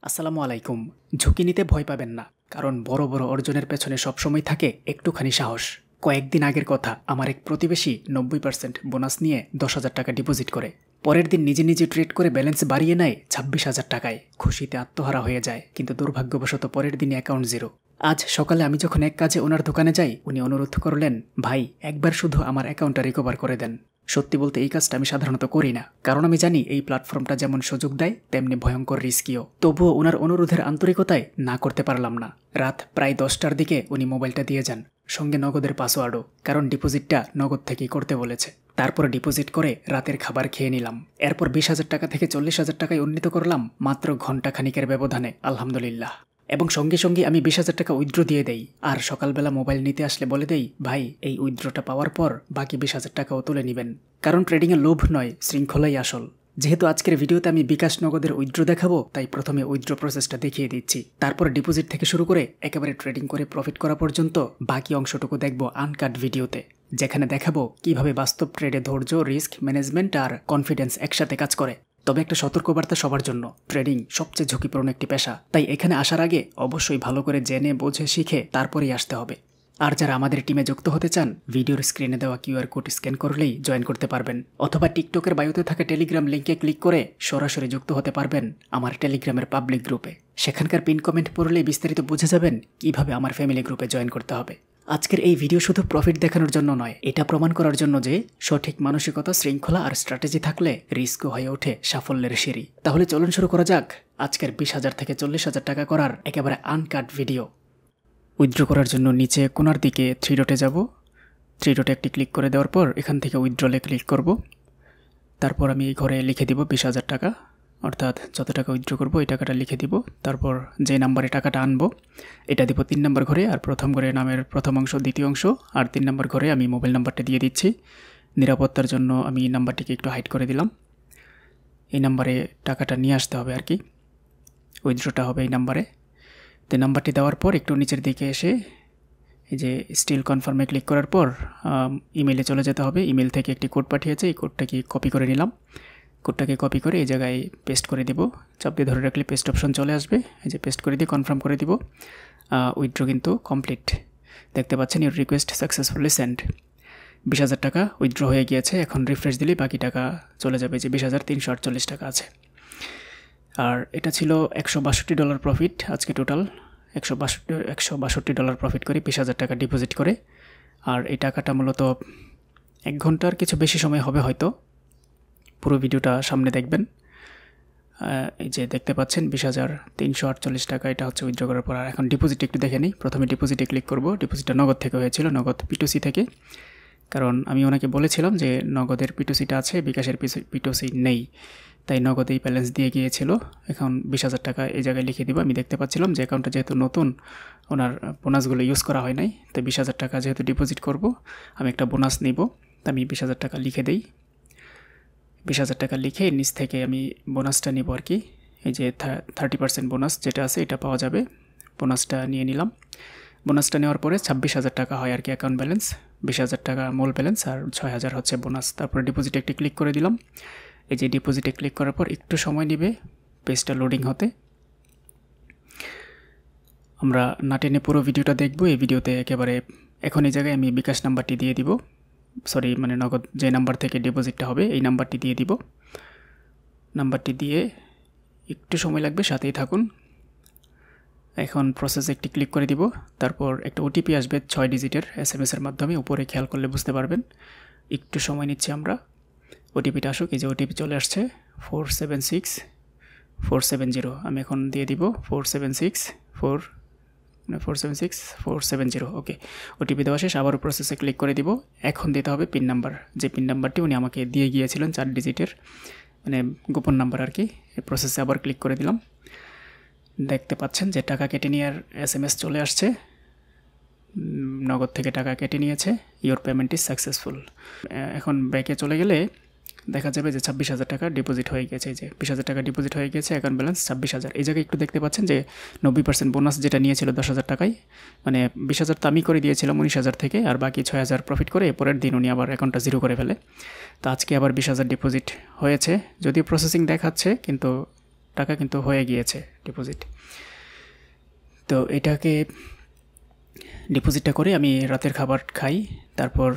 আসসালামু আলাইকুম। ঝুঁকি নিতে ভয় পাবেন না, কারণ বড় বড় অর্জনের পেছনে সবসময় থাকে একটুখানি সাহস। কয়েকদিন আগের কথা, আমার এক প্রতিবেশী 90% বোনাস নিয়ে 10,000 টাকা ডিপোজিট করে। পরের দিন নিজে নিজে ট্রেড করে ব্যালেন্স বাড়িয়ে নেয় 26,000 টাকায়। খুশিতে আত্মহারা হয়ে যায়, কিন্তু দুর্ভাগ্যবশত পরের দিনই অ্যাকাউন্ট জিরো। আজ সকালে আমি যখন এক কাজে ওনার দোকানে যাই, উনি অনুরোধ করলেন, ভাই একবার শুধু আমার অ্যাকাউন্টটা রিকভার করে দেন। সত্যি বলতে এই কাজটা আমি সাধারণত করি না, কারণ আমি জানি এই প্ল্যাটফর্মটা যেমন সুযোগ দেয় তেমনি ভয়ঙ্কর রিস্কিও। তবুও ওনার অনুরোধের আন্তরিকতায় না করতে পারলাম না। রাত প্রায় 10টার দিকে উনি মোবাইলটা দিয়ে যান, সঙ্গে নগদের পাসওয়ার্ডও, কারণ ডিপোজিটটা নগদ থেকেই করতে বলেছে। তারপর ডিপোজিট করে রাতের খাবার খেয়ে নিলাম। এরপর 20,000 টাকা থেকে 40,000 টাকায় উন্নীত করলাম মাত্র ঘন্টা খানিকের ব্যবধানে, আলহামদুলিল্লাহ। এবং সঙ্গে সঙ্গে আমি 20,000 টাকা উইথড্র দিয়ে দেই, আর সকালবেলা মোবাইল নিতে আসলে বলে দেই, ভাই এই উইথড্রটা পাওয়ার পর বাকি 20,000 টাকাও তুলে নেবেন। কারণ ট্রেডিংয়ে লোভ নয়, শৃঙ্খলাই আসল। যেহেতু আজকের ভিডিওতে আমি বিকাশ নগদের উইথড্র দেখাবো, তাই প্রথমে উইথড্র প্রসেসটা দেখিয়ে দিচ্ছি। তারপর ডিপোজিট থেকে শুরু করে একেবারে ট্রেডিং করে প্রফিট করা পর্যন্ত বাকি অংশটুকু দেখব আনকাট ভিডিওতে, যেখানে দেখাবো কিভাবে বাস্তব ট্রেডে ধৈর্য, রিস্ক ম্যানেজমেন্ট আর কনফিডেন্স একসাথে কাজ করে। তবে একটা সতর্কবার্তা সবার জন্য, ট্রেডিং সবচেয়ে ঝুঁকিপূর্ণ একটি পেশা, তাই এখানে আসার আগে অবশ্যই ভালো করে জেনে বুঝে শিখে তারপরেই আসতে হবে। আর যারা আমাদের টিমে যুক্ত হতে চান, ভিডিওর স্ক্রিনে দেওয়া কিউআর কোড স্ক্যান করলেই জয়েন করতে পারবেন, অথবা টিকটকের বায়োতে থাকা টেলিগ্রাম লিঙ্কে ক্লিক করে সরাসরি যুক্ত হতে পারবেন আমার টেলিগ্রামের পাবলিক গ্রুপে। সেখানকার পিন কমেন্ট পড়লেই বিস্তারিত বুঝে যাবেন কিভাবে আমার ফ্যামিলি গ্রুপে জয়েন করতে হবে। আজকের এই ভিডিও শুধু প্রফিট দেখানোর জন্য নয়, এটা প্রমাণ করার জন্য যে সঠিক মানসিকতা, শৃঙ্খলা আর স্ট্র্যাটেজি থাকলে রিস্কও হয়ে ওঠে সাফল্যের সিঁড়ি। তাহলে চলুন শুরু করা যাক আজকের 20,000 থেকে 40,000 টাকা করার একেবারে আনকাট ভিডিও। উইথড্র করার জন্য নিচে কোণার দিকে 3 ডটে যাব। 3 ডটে একটি ক্লিক করে দেওয়ার পর এখান থেকে উইথড্রলে ক্লিক করব। তারপর আমি এই ঘরে লিখে দিব 20,000 টাকা, অর্থাৎ যত টাকা উইথড্র করবো এই টাকাটা লিখে দিব। তারপর যে নাম্বারে টাকাটা আনবো এটা দিব 3 নম্বর ঘরে, আর প্রথম ঘরে নামের প্রথম অংশ, দ্বিতীয় অংশ, আর 3 নম্বর ঘরে আমি মোবাইল নাম্বারটা দিয়ে দিচ্ছি। নিরাপত্তার জন্য আমি নাম্বারটিকে একটু হাইড করে দিলাম। এই নাম্বারে টাকাটা নিয়ে আসতে হবে আর কি, উইথড্রটা হবে এই নাম্বারে। তো নাম্বারটি দেওয়ার পর একটু নিচের দিকে এসে এই যে স্টিল কনফার্মে ক্লিক করার পর ইমেলে চলে যেতে হবে। ইমেল থেকে একটি কোড পাঠিয়েছে, এই কোডটাকে কপি করে নিলাম। কোডটাকে কপি করে এই জায়গায় পেস্ট করে দিব। চাপ দিয়ে ধরে রাখলে পেস্ট অপশন চলে আসবে। এই যে পেস্ট করে দিয়ে কনফার্ম করে দিব। উইথড্র কিন্তু কমপ্লিট, দেখতে পাচ্ছেন ইউর রিকোয়েস্ট সাকসেসফুলি সেন্ড। 20,000 টাকা উইথড্র হয়ে গিয়েছে। এখন রিফ্রেশ দিলেই বাকি টাকা চলে যাবে, যে 20,348 টাকা আছে। আর এটা ছিল $162 প্রফিট। আজকে টোটাল $162 প্রফিট করে 20,000 টাকা ডিপোজিট করে। আর এই টাকাটা মূলত 1 ঘন্টার কিছু বেশি সময় হবে হয়তো। পুরো ভিডিওটা সামনে দেখবেন। এই যে দেখতে পাচ্ছেন 20,348 টাকা, এটা হচ্ছে উইথড্র করার পর। আর এখন ডিপোজিট একটু দেখে নিই। প্রথমে ডিপোজিটে ক্লিক করব। ডিপোজিটটা নগদ থেকে হয়েছিল, নগদ P2C থেকে, কারণ আমি ওনাকে বলেছিলাম যে নগদের P2Cটা আছে, বিকাশের P2C নেই, তাই নগদেই ব্যালেন্স দিয়ে গিয়েছিল। এখন 20,000 টাকা এই জায়গায় লিখে দিব। আমি দেখতে পাচ্ছিলাম যে অ্যাকাউন্টটা যেহেতু নতুন, ওনার বোনাসগুলো ইউজ করা হয় নাই, তাই 20,000 টাকা যেহেতু ডিপোজিট করব, আমি একটা বোনাস নিব, তাই আমি 20,000 টাকা লিখে দেই। 20,000 টাকা লিখে নিচ থেকে আমি বোনাসটা নিব আর কি। এই যে 30% বোনাস যেটা আছে এটা পাওয়া যাবে, বোনাসটা নিয়ে নিলাম। বোনাসটা নেওয়ার পরে 26,000 টাকা হয় আর কি অ্যাকাউন্ট ব্যালেন্স। 20,000 টাকা মূল ব্যালেন্স আর 6,000 হচ্ছে বোনাস। তারপরে ডিপোজিটে একটি ক্লিক করে দিলাম। এই যে ডিপোজিটে ক্লিক করার পর একটু সময় নেবে পেজটা লোডিং হতে। আমরা না টেনে পুরো ভিডিওটা দেখব। এই ভিডিওতে একেবারে এখন এই জায়গায় আমি বিকাশ নাম্বারটি দিয়ে দিব, সরি মানে নগদ যে নাম্বার থেকে ডিপোজিটটা হবে এই নাম্বারটি দিয়ে দিব। নাম্বারটি দিয়ে একটু সময় লাগবে, সাথেই থাকুন। এখন প্রসেসে একটি ক্লিক করে দিব। তারপর একটা ওটিপি আসবে 6 ডিজিটের SMS-এর মাধ্যমে, উপরে খেয়াল করলে বুঝতে পারবেন। একটু সময় নিচ্ছি আমরা, ওটিপিটা আসুক। এই যে ওটিপি চলে আসছে 476470। আমি এখন দিয়ে দিব 476470। ওকে, ওটিপি দেওয়া শেষ। আবারও প্রসেসে ক্লিক করে দিব। এখন দিতে হবে পিন নাম্বার, যে পিন নাম্বারটি উনি আমাকে দিয়ে গিয়েছিলেন, 4 ডিজিটের মানে গোপন নাম্বার আর কি। এই প্রসেসে আবার ক্লিক করে দিলাম। দেখতে পাচ্ছেন যে টাকা কেটে নেওয়ার SMS চলে আসছে, নগদ থেকে টাকা কেটে নিয়েছে, ইওর পেমেন্ট ইজ সাকসেসফুল। এখন ব্যাকে চলে গেলে দেখা যাবে যে 26,000 টাকা ডিপোজিট হয়ে গেছে। এই যে 20,000 টাকা ডিপোজিট হয়ে গেছে, অ্যাকাউন্ট ব্যালেন্স 26,000। এই জায়গায় একটু দেখতে পাচ্ছেন যে 90% বোনাস যেটা নিয়েছিল 10,000 টাকায়, মানে 20,000 তো আমি করে দিয়েছিলাম 19,000 থেকে, আর বাকি 6,000 প্রফিট করে পরের দিন উনি আবার অ্যাকাউন্টটা জিরো করে ফেলে। তো আজকে আবার 20,000 ডিপোজিট হয়েছে, যদিও প্রসেসিং দেখাচ্ছে কিন্তু টাকা কিন্তু হয়ে গিয়েছে ডিপোজিট। তো এটাকে ডিপোজিটটা করে আমি রাতের খাবার খাই, তারপর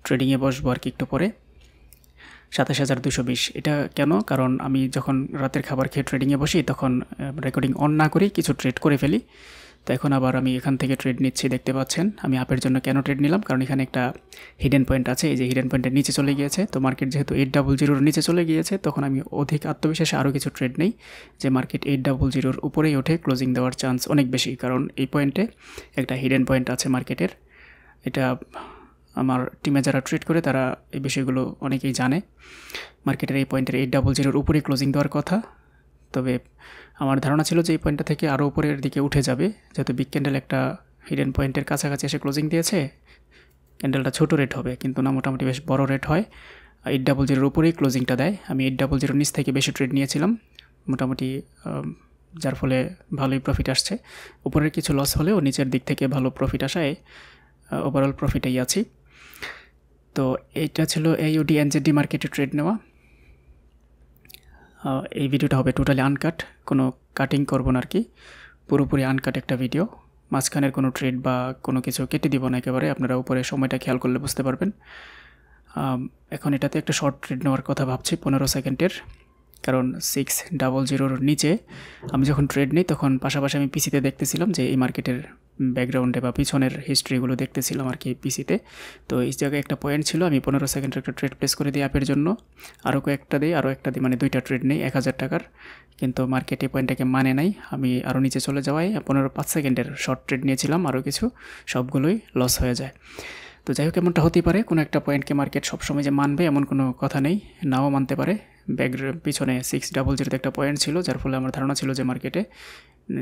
ট্রেডিংয়ে বসবো আর কি একটু পরে। 27,220 এটা কেন? কারণ আমি যখন রাতের খাবার খেয়ে ট্রেডিংয়ে বসি তখন রেকর্ডিং অন না করেই কিছু ট্রেড করে ফেলি। তো এখন আবার আমি এখান থেকে ট্রেড নিচ্ছি, দেখতে পাচ্ছেন। আমি আপের জন্য কেন ট্রেড নিলাম? কারণ এখানে একটা হিডেন পয়েন্ট আছে, এই যে হিডেন পয়েন্টের নিচে চলে গিয়েছে। তো মার্কেট যেহেতু 800 নিচে চলে গিয়েছে, তখন আমি অধিক আত্মবিশ্বাসে আরও কিছু ট্রেড নেই যে মার্কেট 800 উপরেই ওঠে, ক্লোজিং দেওয়ার চান্স অনেক বেশি। কারণ এই পয়েন্টে একটা হিডেন পয়েন্ট আছে মার্কেটের। এটা আমার টিমে যারা ট্রেড করে তারা এই বিষয়গুলো অনেকেই জানে। মার্কেটের এই পয়েন্টের 800 উপরে ক্লোজিং দেওয়ার কথা। তবে আমার ধারণা ছিল যে এই পয়েন্টটা থেকে আরও উপরের দিকে উঠে যাবে, যেহেতু বিগ ক্যান্ডেল একটা হিডেন পয়েন্টের কাছাকাছি এসে ক্লোজিং দিয়েছে। ক্যান্ডেলটা ছোটো রেট হবে, কিন্তু না, মোটামুটি বেশ বড় রেট হয়। 800 উপরেই ক্লোজিংটা দেয়। আমি 800 নিচ থেকে বেশি ট্রেড নিয়েছিলাম মোটামুটি, যার ফলে ভালোই প্রফিট আসছে। উপরের কিছু লস হলেও নিচের দিক থেকে ভালো প্রফিট আসায় ওভারঅল প্রফিটেই আছি। তো এইটা ছিল AUD NZD মার্কেটে ট্রেড নেওয়া। এই ভিডিওটা হবে টোটালি আনকাট, কোনো কাটিং করব না আর কি, পুরোপুরি আনকাট একটা ভিডিও। মাঝখানের কোনো ট্রেড বা কোনো কিছু কেটে দিব না একেবারে, আপনারা উপরে সময়টা খেয়াল করলে বুঝতে পারবেন। এখন এটাতে একটা শর্ট ট্রেড নেওয়ার কথা ভাবছি 15 সেকেন্ডের, কারণ 600 নিচে আমি যখন ট্রেড নিই তখন পাশাপাশি আমি পিসিতে দেখতেছিলাম যে এই মার্কেটের ব্যাকগ্রাউন্ডে বা পিছনের হিস্ট্রিগুলো দেখতেছিলাম আর কি পিসিতে। তো এই জায়গায় একটা পয়েন্ট ছিল, আমি 15 সেকেন্ডের একটা ট্রেড প্লেস করে দিই অ্যাপের জন্য, আরও একটা দিই, মানে 2টা ট্রেড নেই 1000 টাকার। কিন্তু মার্কেট এই পয়েন্টটাকে মানে নাই, আমি আরও নিচে চলে যাওয়ায় 5 সেকেন্ডের শর্ট ট্রেড নিয়েছিলাম আরও কিছু, সবগুলোই লস হয়ে যায়। তো যাই হোক, এমনটা হতেই পারে, কোনো একটা পয়েন্টকে মার্কেট সবসময় যে মানবে এমন কোনো কথা নেই, নাও মানতে পারে। পিছনে 600 একটা পয়েন্ট ছিল, যার ফলে আমার ধারণা ছিল যে মার্কেটে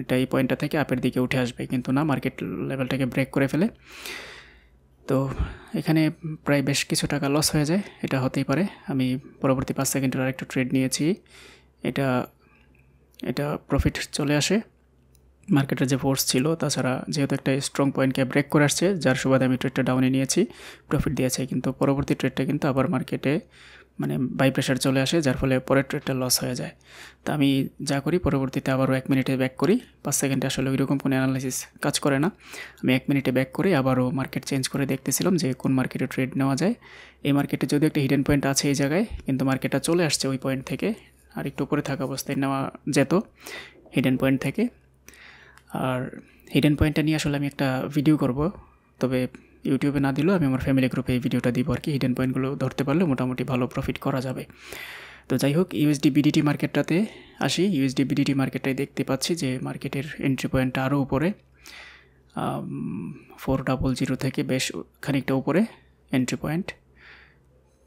এটা এই পয়েন্টটা থেকে আপের দিকে উঠে আসবে, কিন্তু না, মার্কেট লেভেলটাকে ব্রেক করে ফেলে। তো এখানে প্রায় বেশ কিছু টাকা লস হয়ে যায়, এটা হতেই পারে। আমি পরবর্তী 5 সেকেন্ডের আরেকটা ট্রেড নিয়েছি, এটা প্রফিট চলে আসে। মার্কেটের যে ফোর্স ছিল, তাছাড়া যেহেতু একটা স্ট্রং পয়েন্টকে ব্রেক করে আসছে, যার সুবাদে আমি ট্রেডটা ডাউনে নিয়েছি, প্রফিট দিয়েছে। কিন্তু পরবর্তী ট্রেডটা কিন্তু আবার মার্কেটে মানে বাই প্রেশার চলে আসে, যার ফলে পরের ট্রেডটা লস হয়ে যায়। তো আমি যা করি, পরবর্তীতে আবারও 1 মিনিটে ব্যাক করি। 5 সেকেন্ডে আসলে ওইরকম কোনো অ্যানালাইসিস কাজ করে না। আমি 1 মিনিটে ব্যাক করে আবারও মার্কেট চেঞ্জ করে দেখতেছিলাম যে কোন মার্কেটে ট্রেড নেওয়া যায়। এই মার্কেটে যদিও একটা হিডেন পয়েন্ট আছে এই জায়গায়, কিন্তু মার্কেটটা চলে আসছে ওই পয়েন্ট থেকে, আর একটু উপরে থাকা অবস্থায় নেওয়া যেত হিডেন পয়েন্ট থেকে। আর হিডেন পয়েন্টটা নিয়ে আসলে আমি একটা ভিডিও করব, তবে ইউটিউবে না দিলেও আমি আমার ফ্যামিলি গ্রুপে এই ভিডিওটা দিব আর কি। হিডেন পয়েন্টগুলো ধরতে পারলে মোটামুটি ভালো প্রফিট করা যাবে। তো যাই হোক, USD BDT মার্কেটটাতে আসি। USD BDT মার্কেটটাই দেখতে পাচ্ছি যে মার্কেটের এন্ট্রি পয়েন্টটা আরও উপরে, 400 থেকে বেশ খানিকটা উপরে এন্ট্রি পয়েন্ট।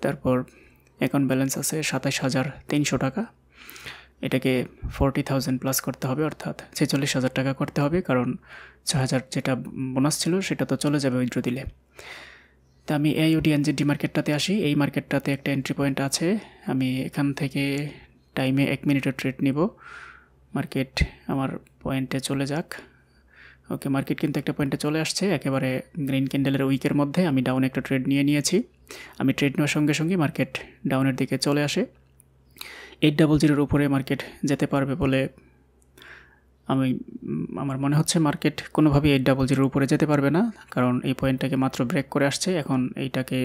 তারপর অ্যাকাউন্ট ব্যালেন্স আছে 27,300 টাকা। এটাকে 40,000 প্লাস করতে হবে, অর্থাৎ 46,000 টাকা করতে হবে, কারণ 6,000 যেটা বোনাস ছিল সেটা তো চলে যাবে উইথড্র দিলে। তা আমি AUD NZD মার্কেটটাতে আসি। এই মার্কেটটাতে একটা এন্ট্রি পয়েন্ট আছে, আমি এখান থেকে টাইমে 1 মিনিটের ট্রেড নিব। মার্কেট আমার পয়েন্টে চলে যাক। ওকে, মার্কেট কিন্তু একটা পয়েন্টে চলে আসছে, একেবারে গ্রিন ক্যান্ডেলের উইকের মধ্যে। আমি ডাউনে একটা ট্রেড নিয়েছি। আমি ট্রেড নেওয়ার সঙ্গে সঙ্গে মার্কেট ডাউনের দিকে চলে আসে। 800 উপরে মার্কেট যেতে পারবে বলে আমার মনে হচ্ছে। মার্কেট কোনোভাবেই 800 উপরে যেতে পারবে না, কারণ এই পয়েন্টটাকে মাত্র ব্রেক করে আসছে। এখন এইটাকে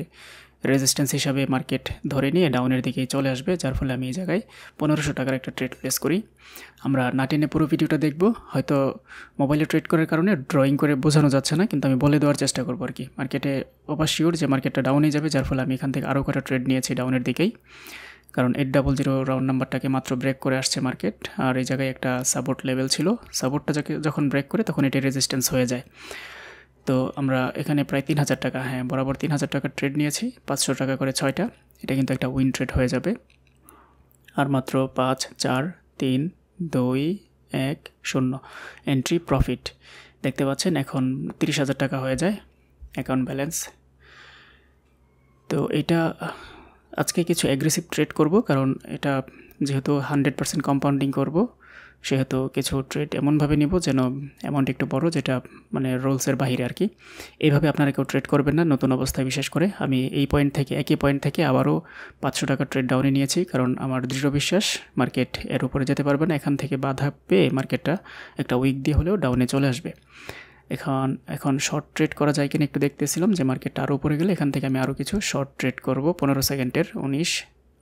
রেজিস্ট্যান্স হিসাবে মার্কেট ধরে নিয়ে ডাউনের দিকেই চলে আসবে, যার ফলে আমি এই জায়গায় 1500 টাকার একটা ট্রেড প্লেস করি। আমরা না টেনে পুরো ভিডিওটা দেখব, হয়তো মোবাইলে ট্রেড করার কারণে ড্রয়িং করে বোঝানো যাচ্ছে না, কিন্তু আমি বলে দেওয়ার চেষ্টা করবো আর কি। মার্কেটে ওভারশিওর যে মার্কেটটা ডাউনে যাবে, যার ফলে আমি এখান থেকে আরও কটা ট্রেড নিয়েছি ডাউনের দিকেই, কারণ 800 রাউন্ড নাম্বারটাকে মাত্র ব্রেক করে আসছে মার্কেট। আর এই জায়গায় একটা সাপোর্ট লেভেল ছিল, সাপোর্টটা যখন ব্রেক করে তখন এটি রেজিস্ট্যান্স হয়ে যায়। তো আমরা এখানে প্রায় 3,000 টাকা, বরাবর 3,000 টাকার ট্রেড নিয়েছি, 500 টাকা করে 6টা। এটা কিন্তু একটা উইন ট্রেড হয়ে যাবে। আর মাত্র 5, 4, 3, 2, 1, 0 এন্ট্রি প্রফিট দেখতে পাচ্ছেন। এখন 30,000 টাকা হয়ে যায় অ্যাকাউন্ট ব্যালেন্স। তো এটা আজকে কিছু অ্যাগ্রেসিভ ট্রেড করব, কারণ এটা যেহেতু 100% কম্পাউন্ডিং করব, সেহেতু কিছু ট্রেড এমনভাবে নিব যেন অ্যামাউন্ট একটু বড়, যেটা মানে রুলসের বাহিরে আর কি। এইভাবে আপনারা কেউ ট্রেড করবেন না নতুন অবস্থায়, বিশেষ করে। আমি এই পয়েন্ট থেকে, একই পয়েন্ট থেকে আবারও 500 টাকা ট্রেড ডাউনে নিয়েছি, কারণ আমার দৃঢ় বিশ্বাস মার্কেট এর উপরে যেতে পারবে না। এখান থেকে বাধা পেয়ে মার্কেটটা একটা উইক দিয়ে হলেও ডাউনে চলে আসবে। এখন শর্ট ট্রেড করা যায় কিনা একটু দেখতেছিলাম, যে মার্কেটটা আরও উপরে গেলে এখান থেকে আমি আরও কিছু শর্ট ট্রেড করব 15 সেকেন্ডের। 19,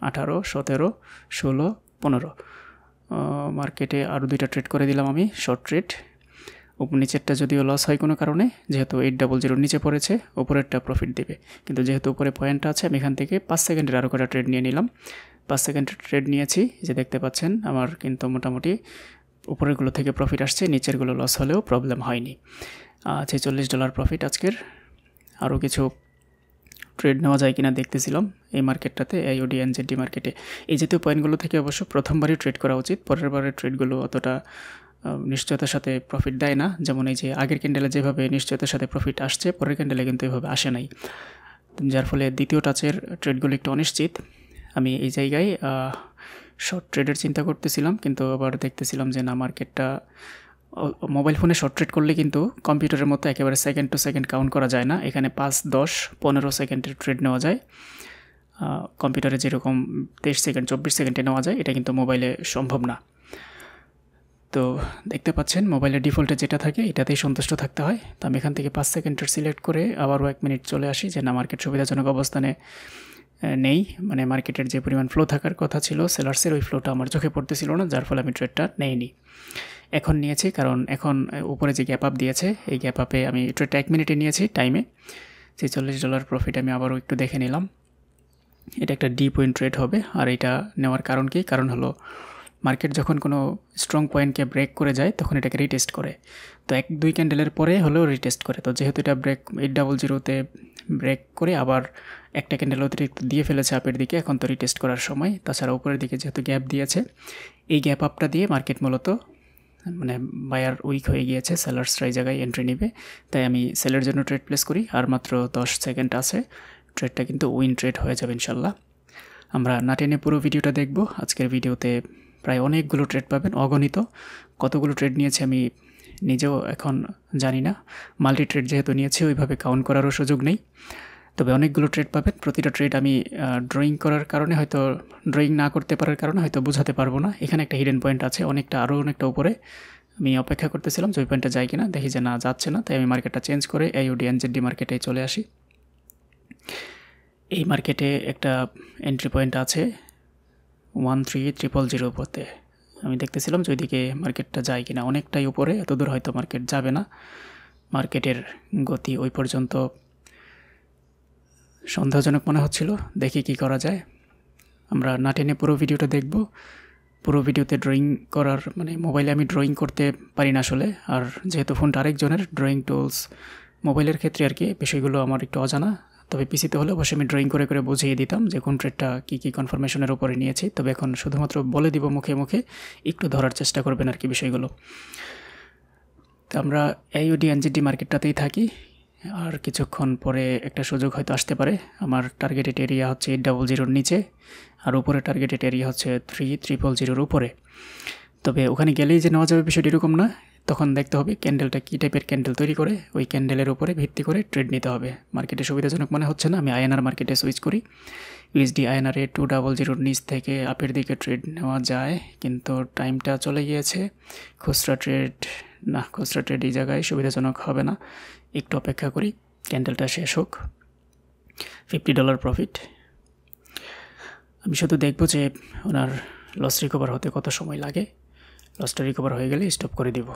18, 17, 16, 15 মার্কেটে আরও 2টা ট্রেড করে দিলাম আমি শর্ট ট্রেড। নিচেরটা যদিও লস হয় কোনো কারণে, যেহেতু 800 নিচে পড়েছে, উপরেরটা প্রফিট দেবে। কিন্তু যেহেতু উপরে পয়েন্টটা আছে, আমি এখান থেকে 5 সেকেন্ডের আরও কটা ট্রেড নিয়ে নিলাম। 5 সেকেন্ডের ট্রেড নিয়েছি, যে দেখতে পাচ্ছেন আমার কিন্তু মোটামুটি উপরেরগুলো থেকে প্রফিট আসছে, নিচেরগুলো লস হলেও প্রবলেম হয়নি। $46 প্রফিট আজকের। আরও কিছু ট্রেড নেওয়া যায় কিনা দেখতেছিলাম এই মার্কেটটাতে, আইওডি এনজেডি মার্কেটে। এই জাতীয় পয়েন্টগুলো থেকে অবশ্য প্রথমবারই ট্রেড করা উচিত। পরের বারের ট্রেডগুলো অতটা নিশ্চয়তার সাথে প্রফিট দেয় না। যেমন এই যে আগের ক্যান্ডেলে যেভাবে নিশ্চয়তার সাথে প্রফিট আসছে, পরের ক্যান্ডেলে কিন্তু এভাবে আসে নাই, যার ফলে দ্বিতীয় টাচের ট্রেডগুলো একটু অনিশ্চিত। আমি এই জায়গায় শর্ট ট্রেডের চিন্তা করতেছিলাম, কিন্তু আবার দেখতেছিলাম যে না, মার্কেটটা মোবাইল ফোনে শর্ট ট্রেড করলে কিন্তু কম্পিউটারের মতো একেবারে সেকেন্ড টু সেকেন্ড কাউন্ট করা যায় না। এখানে 5, 10, 15 সেকেন্ডের ট্রেড নেওয়া যায়। কম্পিউটারে যেরকম 23 সেকেন্ড 24 সেকেন্ডে নেওয়া যায়, এটা কিন্তু মোবাইলে সম্ভব না। তো দেখতে পাচ্ছেন মোবাইলের ডিফল্টে যেটা থাকে এটাতেই সন্তুষ্ট থাকতে হয়। তো আমি এখান থেকে 5 সেকেন্ডের সিলেক্ট করে আবারও 1 মিনিট চলে আসি, যে না, মার্কেট সুবিধাজনক অবস্থানে নেই। মানে মার্কেটের যে পরিমাণ ফ্লো থাকার কথা ছিল সেলার্সের, ওই ফ্লোটা আমার চোখে পড়তেছিল না, যার ফলে আমি ট্রেডটা নেইনি। এখন নিয়েছি, কারণ এখন উপরে যে গ্যাপ আপ দিয়েছে, এই গ্যাপ আপে আমি ট্রেডটা 1 মিনিটে নিয়েছি টাইমে। $46 প্রফিট আমি আবারও একটু দেখে নিলাম। এটা একটা ডিপ উইন ট্রেড হবে। আর এটা নেওয়ার কারণ কি? কারণ হলো মার্কেট যখন কোনো স্ট্রং পয়েন্টকে ব্রেক করে যায়, তখন এটাকে রিটেস্ট করে। তো 1-2 ক্যান্ডেলের পরে হলেও রিটেস্ট করে। তো যেহেতু এটা 800-তে ব্রেক করে আবার একটা ক্যান্ডেল অতিরিক্ত দিয়ে ফেলেছে আপের দিকে, এখন তো রিটেস্ট করার সময়। তাছাড়া উপরের দিকে যেহেতু গ্যাপ দিয়েছে, এই গ্যাপ আপটা দিয়ে মার্কেট মূলত মানে বায়ার উইক হয়ে গিয়েছে, সেলার্সরা এই জায়গায় এন্ট্রি নেবে। তাই আমি সেলের জন্য ট্রেড প্লেস করি। আর মাত্র 10 সেকেন্ড আছে, ট্রেডটা কিন্তু উইন ট্রেড হয়ে যাবে ইনশাল্লাহ। আমরা না টেনে পুরো ভিডিওটা দেখব। আজকের ভিডিওতে প্রায় অনেকগুলো ট্রেড পাবেন, অগণিত। কতগুলো ট্রেড নিয়েছি আমি নিজেও এখন জানি না। মাল্টি ট্রেড যেহেতু নিয়েছি, ওইভাবে কাউন্ট করারও সুযোগ নেই। তবে অনেকগুলো ট্রেড পাবেন। প্রতিটা ট্রেড আমি ড্রয়িং করার কারণে, হয়তো ড্রয়িং না করতে পারার কারণে হয়তো বোঝাতে পারবো না। এখানে একটা হিডেন পয়েন্ট আছে, আরও অনেকটা উপরে। আমি অপেক্ষা করতেছিলাম যে ওই পয়েন্টটা যায় কিনা, দেখি যে না, যাচ্ছে না। তাই আমি মার্কেটটা চেঞ্জ করে আইওডি এনজেডি মার্কেটে চলে আসি। এই মার্কেটে একটা এন্ট্রি পয়েন্ট আছে 13,000 পথে। আমি দেখতেছিলাম যে ওইদিকে মার্কেটটা যায় কিনা, অনেকটাই উপরে, এত দূর হয়তো মার্কেট যাবে না। মার্কেটের গতি ওই পর্যন্ত সন্দেহজনক মনে হচ্ছিল, দেখি কি করা যায়। আমরা না টেনে পুরো ভিডিওটা দেখব। পুরো ভিডিওতে ড্রয়িং করার মানে মোবাইলে আমি ড্রয়িং করতে পারি না আসলে। আর যেহেতু ফোনটা আরেকজনের, ড্রয়িং টুলস মোবাইলের ক্ষেত্রে আর কি বিষয়গুলো আমার একটু অজানা। তবে পিসিতে হলে অবশ্যই আমি ড্রয়িং করে করে বুঝিয়ে দিতাম যে কোন ট্রেডটা কী কী কনফার্মেশনের উপরে নিয়েছি। তবে এখন শুধুমাত্র বলে দিব মুখে মুখে, একটু ধরার চেষ্টা করবেন আর কি বিষয়গুলো। তো আমরা আইওডি এনজেডি মার্কেটটাতেই থাকি। আর কিছুক্ষণ পরে একটা সুযোগ হয়তো আসতে পারে। আমার টার্গেটেড এরিয়া হচ্ছে 800 নিচে, আর উপরে টার্গেটেড এরিয়া হচ্ছে 3,000 উপরে। তবে ওখানে গেলেই যে নেওয়া যাবে বিষয়টি এরকম না। তখন দেখতে হবে ক্যান্ডেলটা কী টাইপের ক্যান্ডেল তৈরি করে, ওই ক্যান্ডেলের উপরে ভিত্তি করে ট্রেড নিতে হবে। মার্কেটে সুবিধাজনক মনে হচ্ছে না, আমি আইএনআর মার্কেটে সুইচ করি। ইউএসডি আইএনআরে 200 নিচ থেকে আপের দিকে ট্রেড নেওয়া যায়, কিন্তু টাইমটা চলে গিয়েছে। খুচরা ট্রেড এই জায়গায় সুবিধাজনক হবে না। একটু অপেক্ষা করি, ক্যান্ডেলটা শেষ হোক। $50 প্রফিট। আমি শুধু দেখব যে ওনার লস রিকভার হতে কত সময় লাগে। লসটা রিকভার হয়ে গেলে স্টপ করে দিব।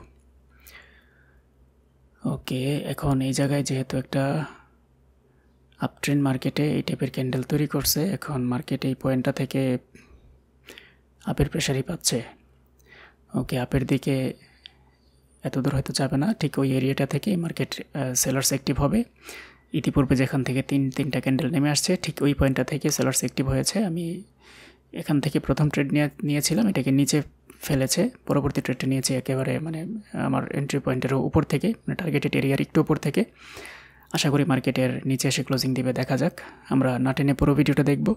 ওকে, এখন এই জায়গায় যেহেতু একটা আপট্রেন্ড মার্কেটে এই টাইপের ক্যান্ডেল তৈরি করছে, এখন মার্কেট এই পয়েন্টটা থেকে আপের প্রেশারই পাচ্ছে। ওকে, আপের দিকে এত দূর হয়তো যাবে না, ঠিক ওই এরিয়াটা থেকে মার্কেট সেলার্স অ্যাক্টিভ হবে। ইতিপূর্বে যেখান থেকে তিনটা ক্যান্ডেল নেমে আসছে, ঠিক ওই পয়েন্টটা থেকে সেলার্স অ্যাক্টিভ হয়েছে। আমি এখান থেকে প্রথম ট্রেড নিয়েছিলাম, এটাকে নিচে ফেলেছে। পরবর্তী ট্রেডটা নিয়েছি একেবারে মানে আমার এন্ট্রি পয়েন্টেরও উপর থেকে, মানে টার্গেটেড এরিয়ার একটু উপর থেকে। আশা করি মার্কেটের নিচে এসে ক্লোজিং দিবে, দেখা যাক। আমরা না টেনে পুরো ভিডিওটা দেখব,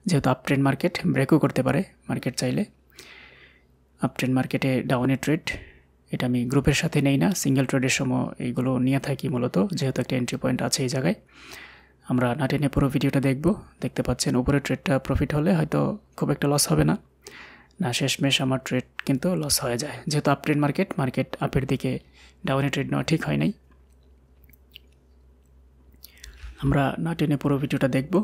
যেহেতু আপ ট্রেন্ড মার্কেট ব্রেকও করতে পারে মার্কেট চাইলে। আপট্রেন্ড মার্কেটে ডাউনের ট্রেড, এটা আমি গ্রুপের সাথে নেই না, সিঙ্গেল ট্রেডের সময় এইগুলো নিয়ে থাকি মূলত, যেহেতু একটা এন্ট্রি পয়েন্ট আছে এই জায়গায়। আমরা না টেনে পুরো ভিডিওটা দেখতে পাচ্ছেন উপরের ট্রেডটা প্রফিট হলে হয়তো খুব একটা লস হবে না, শেষমেশ আমার ট্রেড কিন্তু লস হয়ে যায়, যেহেতু আপট্রেন্ড মার্কেট আপের দিকে ডাউনে ট্রেড নেওয়া ঠিক হয় নাই। আমরা না টেনে পুরো ভিডিওটা দেখব।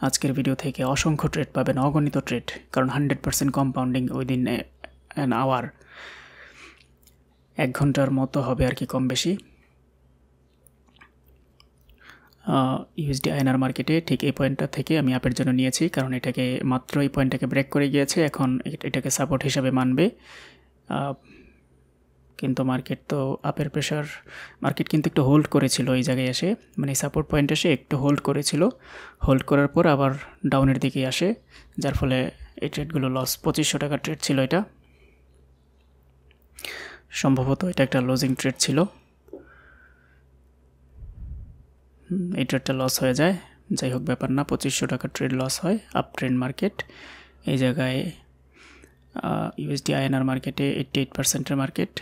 আজকের ভিডিও থেকে অসংখ্য ট্রেড পাবেন, অগণিত ট্রেড, কারণ 100% কম্পাউন্ডিং উইদিন অ্যান আওয়ার, 1 ঘন্টার মতো হবে আর কি, কম বেশি। ইউএসডি আইএনআর মার্কেটে ঠিক এই পয়েন্টটা থেকে আমি আপের জন্য নিয়েছি, কারণ এটাকে মাত্র এই পয়েন্টটাকে ব্রেক করে গিয়েছে, এখন এটাকে সাপোর্ট হিসাবে মানবে। কিন্তু মার্কেট তো আপের প্রেশার, মার্কেট কিন্তু একটু হোল্ড করেছিল এই জায়গায় এসে, মানে সাপোর্ট পয়েন্ট এসে একটু হোল্ড করেছিল, হোল্ড করার পর আবার ডাউনের দিকে আসে, যার ফলে এই ট্রেডগুলো লস। 2500 টাকার ট্রেড ছিল এটা, সম্ভবত এটা একটা লজিং ট্রেড ছিল, এই ট্রেডটা লস হয়ে যায়। যাই হোক, ব্যাপার না, 2500 টাকার ট্রেড লস হয়। আপ ট্রেন্ড মার্কেট এই জায়গায় ইউএসডি আইএনআর মার্কেটে 88%-এর মার্কেট।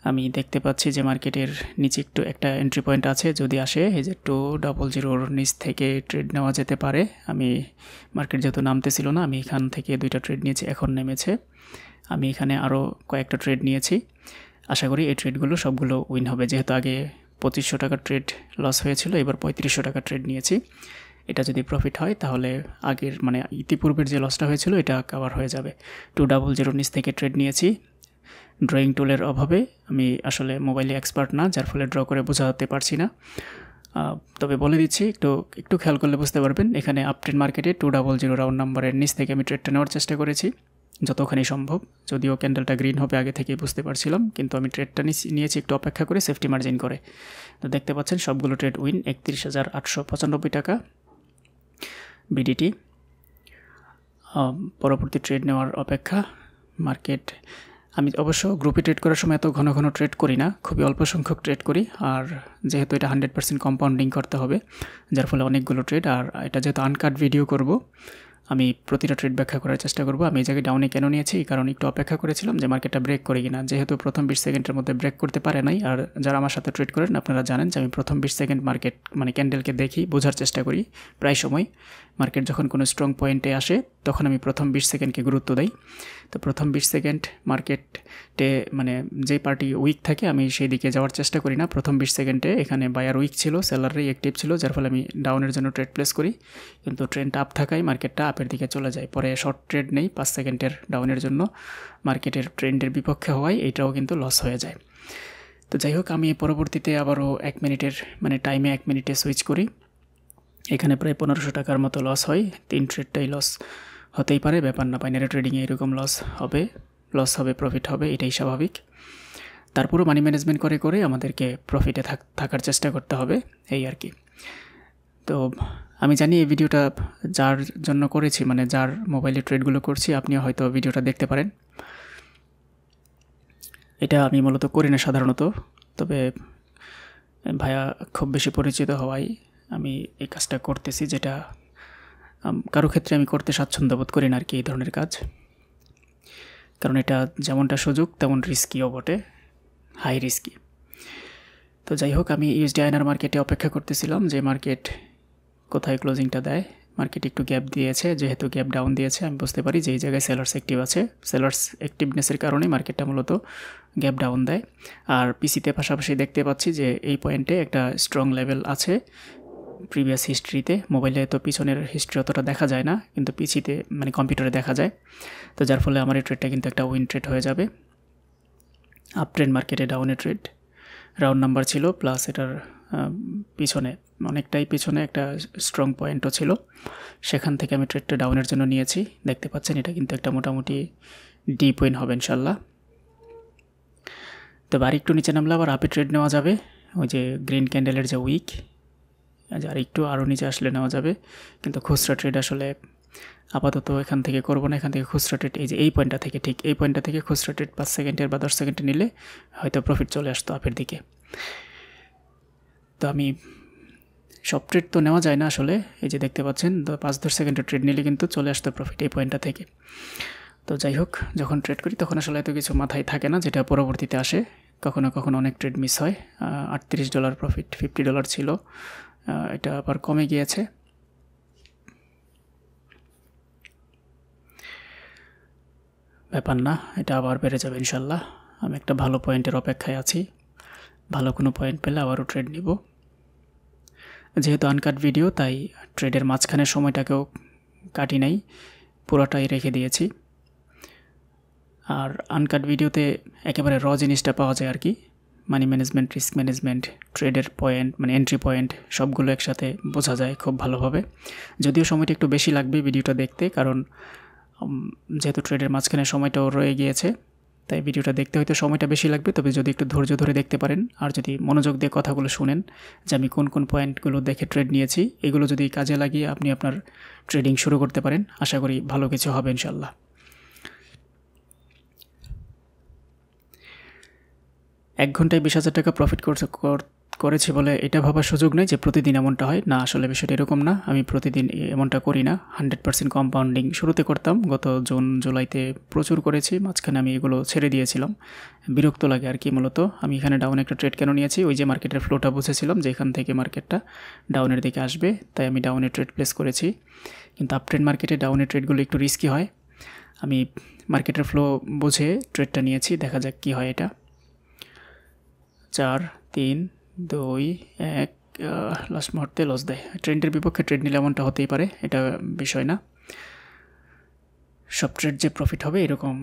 আমি দেখতে পাচ্ছি যে মার্কেটের নিচে একটু একটা এন্ট্রি পয়েন্ট আছে, যদি আসে এই যে 200 নিচ থেকে ট্রেড নেওয়া যেতে পারে। আমি মার্কেট যেহেতু নামতেছিল না, আমি এখান থেকে 2টা ট্রেড নিয়েছি, এখন নেমেছে। আমি এখানে আরও কয়েকটা ট্রেড নিয়েছি, আশা করি এই ট্রেডগুলো সবগুলো উইন হবে, যেহেতু আগে 2500 টাকার ট্রেড লস হয়েছিল, এবার 3500 টাকার ট্রেড নিয়েছি। এটা যদি প্রফিট হয় তাহলে আগের মানে ইতিপূর্বের যে লসটা হয়েছিল এটা কভার হয়ে যাবে। 200 নিচ থেকে ট্রেড নিয়েছি। ড্রয়িং টুলের অভাবে আমি আসলে মোবাইলে এক্সপার্ট না, যার ফলে ড্র করে বোঝাতে পারছি না, তবে বলে দিচ্ছি, একটু খেয়াল করলে বুঝতে পারবেন। এখানে আপট্রেন্ড মার্কেটে 200 রাউন্ড নাম্বারের নিচ থেকে আমি ট্রেডটা নেওয়ার চেষ্টা করেছি যতখানি সম্ভব, যদিও ক্যান্ডেলটা গ্রিন হবে আগে থেকেই বুঝতে পারছিলাম, কিন্তু আমি ট্রেডটা নিয়েছি একটু অপেক্ষা করে, সেফটি মার্জিন করে। তো দেখতে পাচ্ছেন সবগুলো ট্রেড উইন, 31,895 টাকা বিডিটি। পরবর্তী ট্রেড নেওয়ার অপেক্ষা। মার্কেট আমি অবশ্য গ্রুপে ট্রেড করার সময় এত ঘন ঘন ট্রেড করি না, খুবই অল্প সংখ্যক ট্রেড করি, আর যেহেতু এটা 100% কম্পাউন্ডিং করতে হবে, যার ফলে অনেকগুলো ট্রেড, আর এটা যেহেতু আনকাট ভিডিও করব, আমি প্রতিটা ট্রেড ব্যাখ্যা করার চেষ্টা করব। আমি এই জায়গায় ডাউনে কেন নিয়েছি, কারণ একটু অপেক্ষা করেছিলাম যে মার্কেটটা ব্রেক করে কিনা, যেহেতু প্রথম 20 সেকেন্ডের মধ্যে ব্রেক করতে পারে নাই, আর যারা আমার সাথে ট্রেড করেন আপনারা জানেন যে আমি প্রথম 20 সেকেন্ড মার্কেট মানে ক্যান্ডেলকে দেখি, বোঝার চেষ্টা করি প্রায় সময়। মার্কেট যখন কোনো স্ট্রং পয়েন্টে আসে তখন আমি প্রথম 20 সেকেন্ডকে গুরুত্ব দিই। তো প্রথম 20 সেকেন্ড মার্কেটে মানে যে পার্টি উইক থাকে আমি সেই দিকে যাওয়ার চেষ্টা করি না। প্রথম 20 সেকেন্ডে এখানে বায়ার উইক ছিল, সেলাররাই অ্যাক্টিভ ছিল, যার ফলে আমি ডাউনের জন্য ট্রেড প্লেস করি, কিন্তু ট্রেন্ডটা আপ থাকায় মার্কেটটা আপের দিকে চলে যায়। পরে শর্ট ট্রেড নেই 5 সেকেন্ডের ডাউনের জন্য, মার্কেটের ট্রেন্ডের বিপক্ষে হওয়ায় এইটাও কিন্তু লস হয়ে যায়। তো যাই হোক, আমি পরবর্তীতে আবারও 1 মিনিটের মানে টাইমে 1 মিনিটে সুইচ করি। এখানে প্রায় 1500 টাকার মতো লস হয়, 3 ট্রেডটাই লস হতেই পারে, ব্যাপার না, বাইনারি ট্রেডিংয়ে এরকম লস হবে প্রফিট হবে, এটাই স্বাভাবিক। তারপরও মানি ম্যানেজমেন্ট করে আমাদেরকে প্রফিটে থাকার চেষ্টা করতে হবে, এই আর কি। তো আমি জানি এই ভিডিওটা যার জন্য করেছি, মানে যার মোবাইলে ট্রেডগুলো করছি, আপনিও হয়তো ভিডিওটা দেখতে পারেন। এটা আমি মূলত করি না সাধারণত, তবে ভাইয়া খুব বেশি পরিচিত হওয়ায় আমি এই কাজটা করতেছি, যেটা কারো ক্ষেত্রে আমি করতে স্বাচ্ছন্দ্য বোধ করি না আর কি এই ধরনের কাজ, কারণ এটা যেমনটা সুযোগ তেমন রিস্কিও বটে, হাই রিস্কি। তো যাই হোক, আমি ইউএসডি আইএনআর মার্কেটে অপেক্ষা করতেছিলাম যে মার্কেট কোথায় ক্লোজিংটা দেয়। মার্কেট একটু গ্যাপ দিয়েছে, যেহেতু গ্যাপ ডাউন দিয়েছে আমি বুঝতে পারি যে এই জায়গায় সেলার্স অ্যাক্টিভ আছে, সেলার্স অ্যাক্টিভনেসের কারণে মার্কেটটা মূলত গ্যাপ ডাউন দেয়। আর পিসিতে পাশাপাশি দেখতে পাচ্ছি যে এই পয়েন্টে একটা স্ট্রং লেভেল আছে প্রিভিয়াস হিস্ট্রিতে। মোবাইলে তো পিছনের হিস্ট্রি অতটা দেখা যায় না, কিন্তু পিসিতে মানে কম্পিউটারে দেখা যায়। তো যার ফলে আমার এই ট্রেডটা কিন্তু একটা উইন ট্রেড হয়ে যাবে। আপ ট্রেন্ড মার্কেটে ডাউনের ট্রেড, রাউন্ড নাম্বার ছিল, প্লাস এটার পিছনে অনেকটাই পিছনে একটা স্ট্রং পয়েন্টও ছিল, সেখান থেকে আমি ট্রেডটা ডাউনের জন্য নিয়েছি। দেখতে পাচ্ছেন এটা কিন্তু একটা মোটামুটি ডিপ উইন হবে ইনশাল্লাহ। তবে আর একটু নিচে নামলে আবার আপে ট্রেড নেওয়া যাবে, ওই যে গ্রিন ক্যান্ডেলের যে উইক, আর একটু আরও নিচে আসলে নেওয়া যাবে, কিন্তু খুচরা ট্রেড আসলে আপাতত এখান থেকে করবো না। এখান থেকে খুচরা ট্রেড এই যে এই পয়েন্টটা থেকে, ঠিক এই পয়েন্টটা থেকে খুচরা ট্রেড 5 সেকেন্ডের বা 10 সেকেন্ডে নিলে হয়তো প্রফিট চলে আসতো আপের দিকে। তো আমি সব ট্রেড তো নেওয়া যায় না আসলে, এই যে দেখতে পাচ্ছেন 5-10 সেকেন্ডের ট্রেড নিলে কিন্তু চলে আসতো প্রফিট এই পয়েন্টটা থেকে। তো যাই হোক, যখন ট্রেড করি তখন আসলে এত কিছু মাথায় থাকে না, যেটা পরবর্তীতে আসে। কখনো কখনো অনেক ট্রেড মিস হয়। $38 প্রফিট, $50 ছিল, এটা আবার কমে গিয়েছে। ব্যাপার না, এটা আবার বেড়ে যাবে ইনশাল্লাহ। আমি একটা ভালো পয়েন্টের অপেক্ষায় আছি, ভালো কোনো পয়েন্ট পেলে আবারও ট্রেড নিব। যেহেতু আনকাট ভিডিও, তাই ট্রেডের মাঝখানের সময়টাকেও কাটি নাই, পুরোটাই রেখে দিয়েছি। আর আনকাট ভিডিওতে একেবারে র জিনিসটা পাওয়া যায় আর কি, মানি ম্যানেজমেন্ট, রিস্ক ম্যানেজমেন্ট, ট্রেডের পয়েন্ট মানে এন্ট্রি পয়েন্ট সবগুলো একসাথে বোঝা যায় খুব ভালোভাবে। যদিও সময়টা একটু বেশি লাগবে ভিডিওটা দেখতে, কারণ যেহেতু ট্রেডের মাঝখানে সময়টাও রয়ে গিয়েছে, তাই ভিডিওটা দেখতে হয়তো সময়টা বেশি লাগবে। তবে যদি একটু ধৈর্য ধরে দেখতে পারেন আর যদি মনোযোগ দিয়ে কথাগুলো শুনেন যে আমি কোন কোন পয়েন্টগুলো দেখে ট্রেড নিয়েছি, এগুলো যদি কাজে লাগিয়ে আপনি আপনার ট্রেডিং শুরু করতে পারেন, আশা করি ভালো কিছু হবে ইনশাল্লাহ। 1 ঘন্টায় 20,000 টাকা প্রফিট করেছি বলে এটা ভাবার সুযোগ নেই যে প্রতিদিন এমনটা হয় না। আসলে বিষয়টা এরকম না, আমি প্রতিদিন এমনটা করি না। 100% কম্পাউন্ডিং শুরুতে করতাম, গত জুন জুলাইতে প্রচুর করেছি, মাঝখানে আমি এগুলো ছেড়ে দিয়েছিলাম, বিরক্ত লাগে আর কি। মূলত আমি এখানে ডাউনে একটা ট্রেড কেন নিয়েছি, ওই যে মার্কেটের ফ্লোটা বুঝেছিলাম যে এখান থেকে মার্কেটটা ডাউনের দিকে আসবে, তাই আমি ডাউনে ট্রেড প্লেস করেছি। কিন্তু আপট্রেন্ড মার্কেটে ডাউনের ট্রেডগুলো একটু রিস্কি হয়। আমি মার্কেটের ফ্লো বুঝে ট্রেডটা নিয়েছি, দেখা যাক কী হয়। এটা 4, 3, 2, 1, লাস্ট মুহূর্তে লস দেয়। ট্রেন্ডের বিপক্ষে ট্রেড নিলে এমনটা হতেই পারে, এটা বিষয় না। সব ট্রেড যে প্রফিট হবে এরকম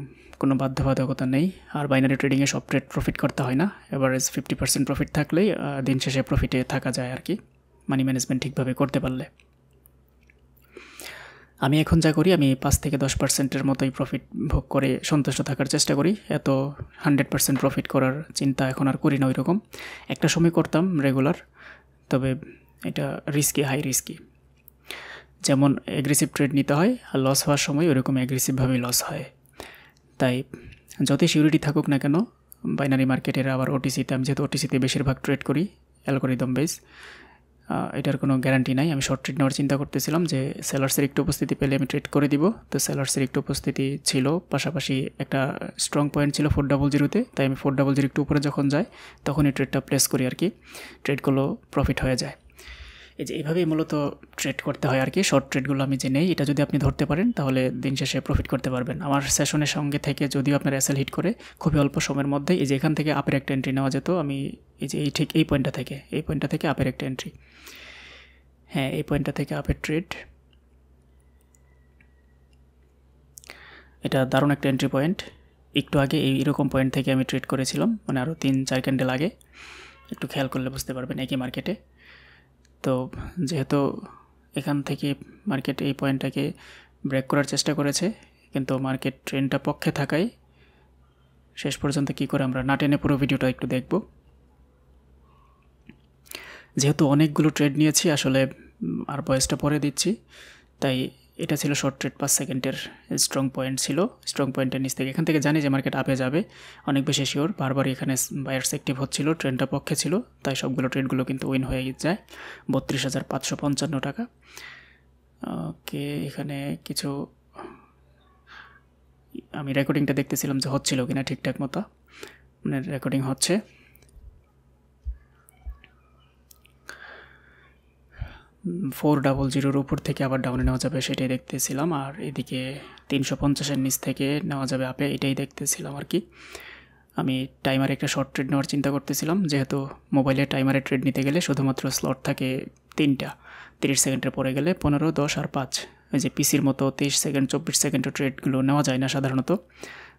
কোনো বাধ্যবাধকতা নেই। আর বাইনারি ট্রেডিংয়ে সব ট্রেড প্রফিট করতে হয় না, এভারেজ 50% প্রফিট থাকলেই দিন শেষে প্রফিটে থাকা যায় আর কি, মানি ম্যানেজমেন্ট ঠিকভাবে করতে পারলে। আমি এখন যা করি, আমি 5 থেকে 10%-এর মতোই প্রফিট ভোগ করে সন্তুষ্ট থাকার চেষ্টা করি। এত 100% প্রফিট করার চিন্তা এখন আর করি না ওই রকম। একটা সময় করতাম রেগুলার, তবে এটা রিস্কি, হাই রিস্কি। যেমন অ্যাগ্রেসিভ ট্রেড নিতে হয় আর লস হওয়ার সময় ওইরকম অ্যাগ্রেসিভভাবেই লস হয়। তাই যতই সিউরিটি থাকুক না কেন বাইনারি মার্কেটের, আবার ওটিসিতে, আমি যেহেতু ওটিসিতে বেশিরভাগ ট্রেড করি অ্যালগরিদম বেস, এটার কোনো গ্যারান্টি নাই। আমি শর্ট ট্রেড নেওয়ার চিন্তা করতেছিলাম যে সেলার্সের একটু উপস্থিতি পেলে আমি ট্রেড করে দিব, তো সেলার্সের একটু উপস্থিতি ছিল, পাশাপাশি একটা স্ট্রং পয়েন্ট ছিল 400-তে, তাই আমি 400 একটু উপরে যখন যায় তখনই ট্রেডটা প্লেস করি আর কি, ট্রেডগুলো প্রফিট হয়ে যায়। এই যে এইভাবেই মূলত ট্রেড করতে হয় আর কি। শর্ট ট্রেডগুলো আমি যে নেই, এটা যদি আপনি ধরতে পারেন তাহলে দিন শেষে প্রফিট করতে পারবেন। আমার সেশনের সঙ্গে থেকে যদিও আপনার এসএল হিট করে খুবই অল্প সময়ের মধ্যে, এই যে এখান থেকে আপের একটা এন্ট্রি নেওয়া যেত, আমি এই যে ঠিক এই পয়েন্টটা থেকে আপের একটা এন্ট্রি, হ্যাঁ এই পয়েন্টটা থেকে আপের ট্রেড, এটা দারুণ একটা এন্ট্রি পয়েন্ট। একটু আগে এইরকম পয়েন্ট থেকে আমি ট্রেড করেছিলাম, মানে আরও 3-4 ক্যান্ডেল আগে, একটু খেয়াল করলে বুঝতে পারবেন একই মার্কেটে। তো যেহেতু এখান থেকে মার্কেট এই পয়েন্টটাকে ব্রেক করার চেষ্টা করেছে, কিন্তু মার্কেট ট্রেন্ডটা পক্ষে থাকায় শেষ পর্যন্ত কি করে আমরা না টেনে পুরো ভিডিওটা একটু দেখব। যেহেতু অনেকগুলো ট্রেড নিয়েছি আসলে, আর বয়সটা পরে দিচ্ছি, তাই এটা ছিল শর্ট ট্রেড 5 সেকেন্ডের স্ট্রং পয়েন্ট ছিল। স্ট্রং পয়েন্টের নিচ থেকে এখান থেকে জানি যে মার্কেট আপে যাবে, অনেক বেশি শিওর, বারবার এখানে বায়ার্স অ্যাক্টিভ হচ্ছিল, ট্রেন্ডটা পক্ষে ছিল, তাই সবগুলো ট্রেডগুলো কিন্তু উইন হয়ে যায়। 32,555 টাকা। ওকে, এখানে কিছু আমি রেকর্ডিংটা দেখতেছিলাম যে হচ্ছিল কিনা ঠিকঠাক মতো, মানে রেকর্ডিং হচ্ছে। $400 উপর থেকে আবার ডাউনে নেওয়া যাবে সেটাই দেখতেছিলাম, আর এদিকে 350-এর নিচ থেকে নেওয়া যাবে আপে, এটাই দেখতেছিলাম আর কি। আমি টাইমারে একটা শর্ট ট্রেড নেওয়ার চিন্তা করতেছিলাম, যেহেতু মোবাইলে টাইমারে ট্রেড নিতে গেলে শুধুমাত্র স্লট থাকে 3টা, 30 সেকেন্ডের পরে গেলে 15, 10 আর 5। ওই যে পিসির মতো 23 সেকেন্ড 24 সেকেন্ডও ট্রেডগুলো নেওয়া যায় না সাধারণত।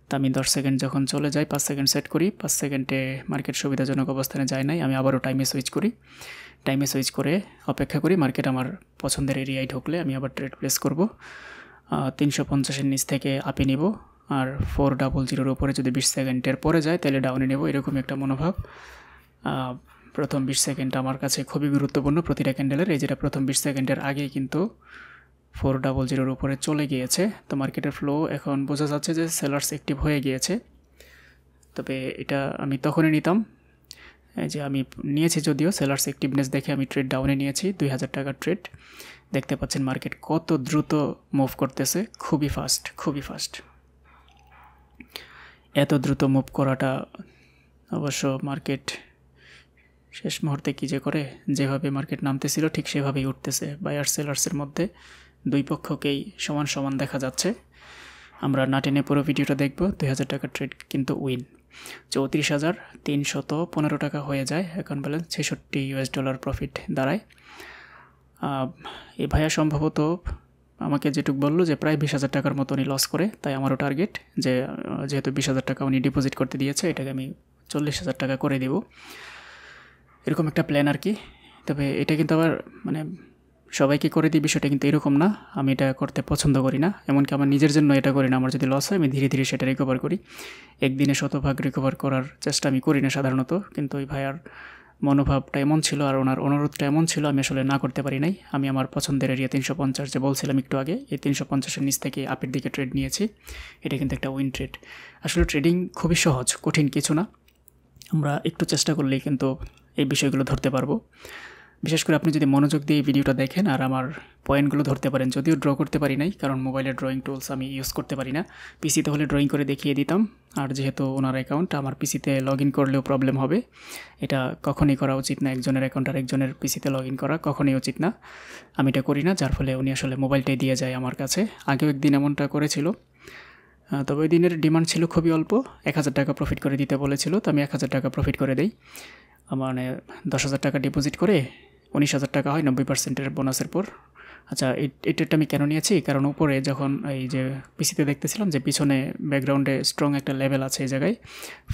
তা আমি 10 সেকেন্ড যখন চলে যাই 5 সেকেন্ড সেট করি, 5 সেকেন্ডে মার্কেট সুবিধাজনক অবস্থানে যায় নাই, আমি আবারও টাইমে সুইচ করি, টাইমে সুইচ করে অপেক্ষা করি মার্কেট আমার পছন্দের এরিয়ায় ঢুকলে আমি আবার ট্রেড প্লেস করব। 350-এর নিচ থেকে আপে নিব, আর 400-এর উপরে যদি 20 সেকেন্ডের পরে যায় তাহলে ডাউনে নেব, এরকম একটা মনোভাব। প্রথম 20 সেকেন্ড আমার কাছে খুবই গুরুত্বপূর্ণ প্রতিটা ক্যান্ডেলের। এই যেটা প্রথম 20 সেকেন্ডের আগেই কিন্তু 400-এর উপরে চলে গিয়েছে, তো মার্কেটের ফ্লো এখন বোঝা যাচ্ছে যে সেলার্স অ্যাক্টিভ হয়ে গিয়েছে। তবে এটা আমি তখনই নিতাম, এই যে আমি নিয়েছি যদিও সেলার্স অ্যাক্টিভনেস দেখে আমি ট্রেড ডাউনে নিয়েছি, 2,000 টাকার ট্রেড। দেখতে পাচ্ছেন মার্কেট কত দ্রুত মুভ করতেছে, খুবই ফাস্ট, খুবই ফাস্ট। এত দ্রুত মুভ করাটা অবশ্য মার্কেট শেষ মুহূর্তে কী যে করে, যেভাবে মার্কেট নামতেছিল ঠিক সেভাবেই উঠতেছে। বায়ার সেলার্সের মধ্যে দুই পক্ষকেই সমান সমান দেখা যাচ্ছে। আমরা না টেনে পুরো ভিডিওটা দেখব। 2000 টাকার ট্রেড কিন্তু উইন। 34,315 টাকা হয়ে যায়। অ্যাকাউন্ট ব্যালেন্স $66 প্রফিট দাঁড়ায়। এই ভাইয়া সম্ভবত আমাকে যেটুক বললো যে প্রায় 20,000 টাকার মতো উনি লস করে। তাই আমারও টার্গেট যে যেহেতু 20,000 টাকা উনি ডিপোজিট করতে দিয়েছে, এটাকে আমি 40,000 টাকা করে দেব, এরকম একটা প্ল্যান আর কি। তবে এটা কিন্তু আবার মানে সবাইকে করে দিই বিষয়টা কিন্তু এরকম না। আমি এটা করতে পছন্দ করি না, এমনকি আমার নিজের জন্য এটা করি না। আমার যদি লস হয় আমি ধীরে ধীরে সেটা রিকভার করি। একদিনে শতভাগ রিকভার করার চেষ্টা আমি করি না সাধারণত, কিন্তু ওই ভাইয়ার মনোভাবটা এমন ছিল আর ওনার অনুরোধটা এমন ছিল, আমি আসলে না করতে পারি নাই। আমি আমার পছন্দের এরিয়া 350 যে বলছিলাম একটু আগে, এই 350-এর নিচ থেকে আপের দিকে ট্রেড নিয়েছি। এটা কিন্তু একটা উইন ট্রেড। আসলে ট্রেডিং খুবই সহজ, কঠিন কিছু না। আমরা একটু চেষ্টা করলেই কিন্তু এই বিষয়গুলো ধরতে পারবো। বিশেষ করে আপনি যদি মনোযোগ দিয়ে এই ভিডিওটা দেখেন আর আমার পয়েন্টগুলো ধরতে পারেন। যদিও ড্র করতে পারি নাই, কারণ মোবাইলের ড্রয়িং টুলস আমি ইউজ করতে পারি না। পিসিতে হলে ড্রয়িং করে দেখিয়ে দিতাম, আর যেহেতু ওনার অ্যাকাউন্ট আমার পিসিতে লগ ইন করলেও প্রবলেম হবে। এটা কখনই করা উচিত না, একজনের অ্যাকাউন্ট আর একজনের পিসিতে লগ ইন করা কখনই উচিত না। আমি এটা করি না, যার ফলে উনি আসলে মোবাইলটাই দিয়ে যায় আমার কাছে। আগেও একদিন এমনটা করেছিল, তবে ওই দিনের ডিমান্ড ছিল খুবই অল্প, 1,000 টাকা প্রফিট করে দিতে বলেছিল। তো আমি 1,000 টাকা প্রফিট করে দিই। মানে 10,000 টাকা ডিপোজিট করে 19,000 টাকা হয় 90%-এর বোনাসের পর। আচ্ছা, এটা আমি কেন নিয়েছি, কারণ উপরে যখন এই যে পিসিতে দেখতেছিলাম যে পিছনে ব্যাকগ্রাউন্ডে স্ট্রং একটা লেভেল আছে এই জায়গায়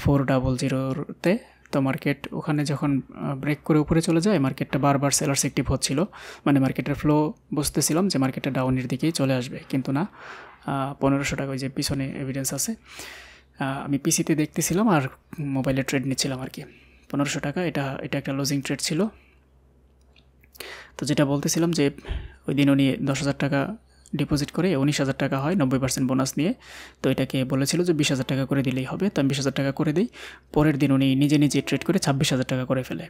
400-তে। তো মার্কেট ওখানে যখন ব্রেক করে উপরে চলে যায়, মার্কেটটা বারবার সেলার্স অ্যাক্টিভ হচ্ছিল, মানে মার্কেটের ফ্লো বুঝতেছিলাম যে মার্কেটটা ডাউনের দিকেই চলে আসবে, কিন্তু না। 1,500 টাকা ওই যে পিছনে এভিডেন্স আছে, আমি পিসিতে দেখতেছিলাম আর মোবাইলে ট্রেড নিচ্ছিলাম আর কি। 1,500 টাকা, এটা একটা লুজিং ট্রেড ছিল। তো যেটা বলতেছিলাম যে ওই দিন উনি 10,000 টাকা ডিপোজিট করে 19,000 টাকা হয় 90% বোনাস নিয়ে। তো এটাকে বলেছিল যে 20,000 টাকা করে দিলেই হবে। তো আমি 20,000 টাকা করে দিই। পরের দিন উনি নিজে ট্রেড করে 26,000 টাকা করে ফেলে।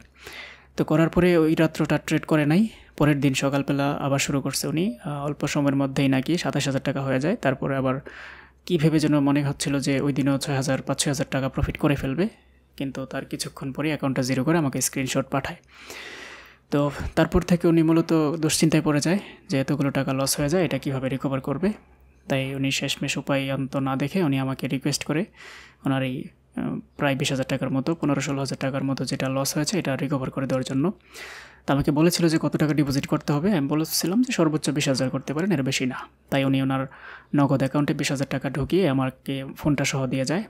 তো করার পরে ওই রাত্রটা ট্রেড করে নাই। পরের দিন সকালবেলা আবার শুরু করছে উনি, অল্প সময়ের মধ্যেই নাকি 27,000 টাকা হয়ে যায়। তারপরে আবার কী ভেবে যেন মনে হচ্ছিল যে ওই দিনও 6,000-5,000 টাকা প্রফিট করে ফেলবে, কিন্তু তার কিছুক্ষণ পরে অ্যাকাউন্টটা জিরো করে আমাকে স্ক্রিনশট পাঠায়। তো তারপর থেকে উনি মূলত দুশ্চিন্তায় পড়ে যায় যে এতগুলো টাকা লস হয়ে যায়, এটা কীভাবে রিকভার করবে। তাই উনি শেষমেশ উপায় অন্ত না দেখে উনি আমাকে রিকোয়েস্ট করে ওনার এই প্রায় 20,000 টাকার মতো, 15-16,000 টাকার মতো যেটা লস হয়েছে এটা রিকভার করে দেওয়ার জন্য। তো আমাকে বলেছিল যে কত টাকা ডিপোজিট করতে হবে। আমি বলেছিলাম যে সর্বোচ্চ 20,000 করতে পারেন, এর বেশি না। তাই উনি ওনার নগদ অ্যাকাউন্টে 20,000 টাকা ঢুকিয়ে আমাকে ফোনটা সহ দিয়ে যায়।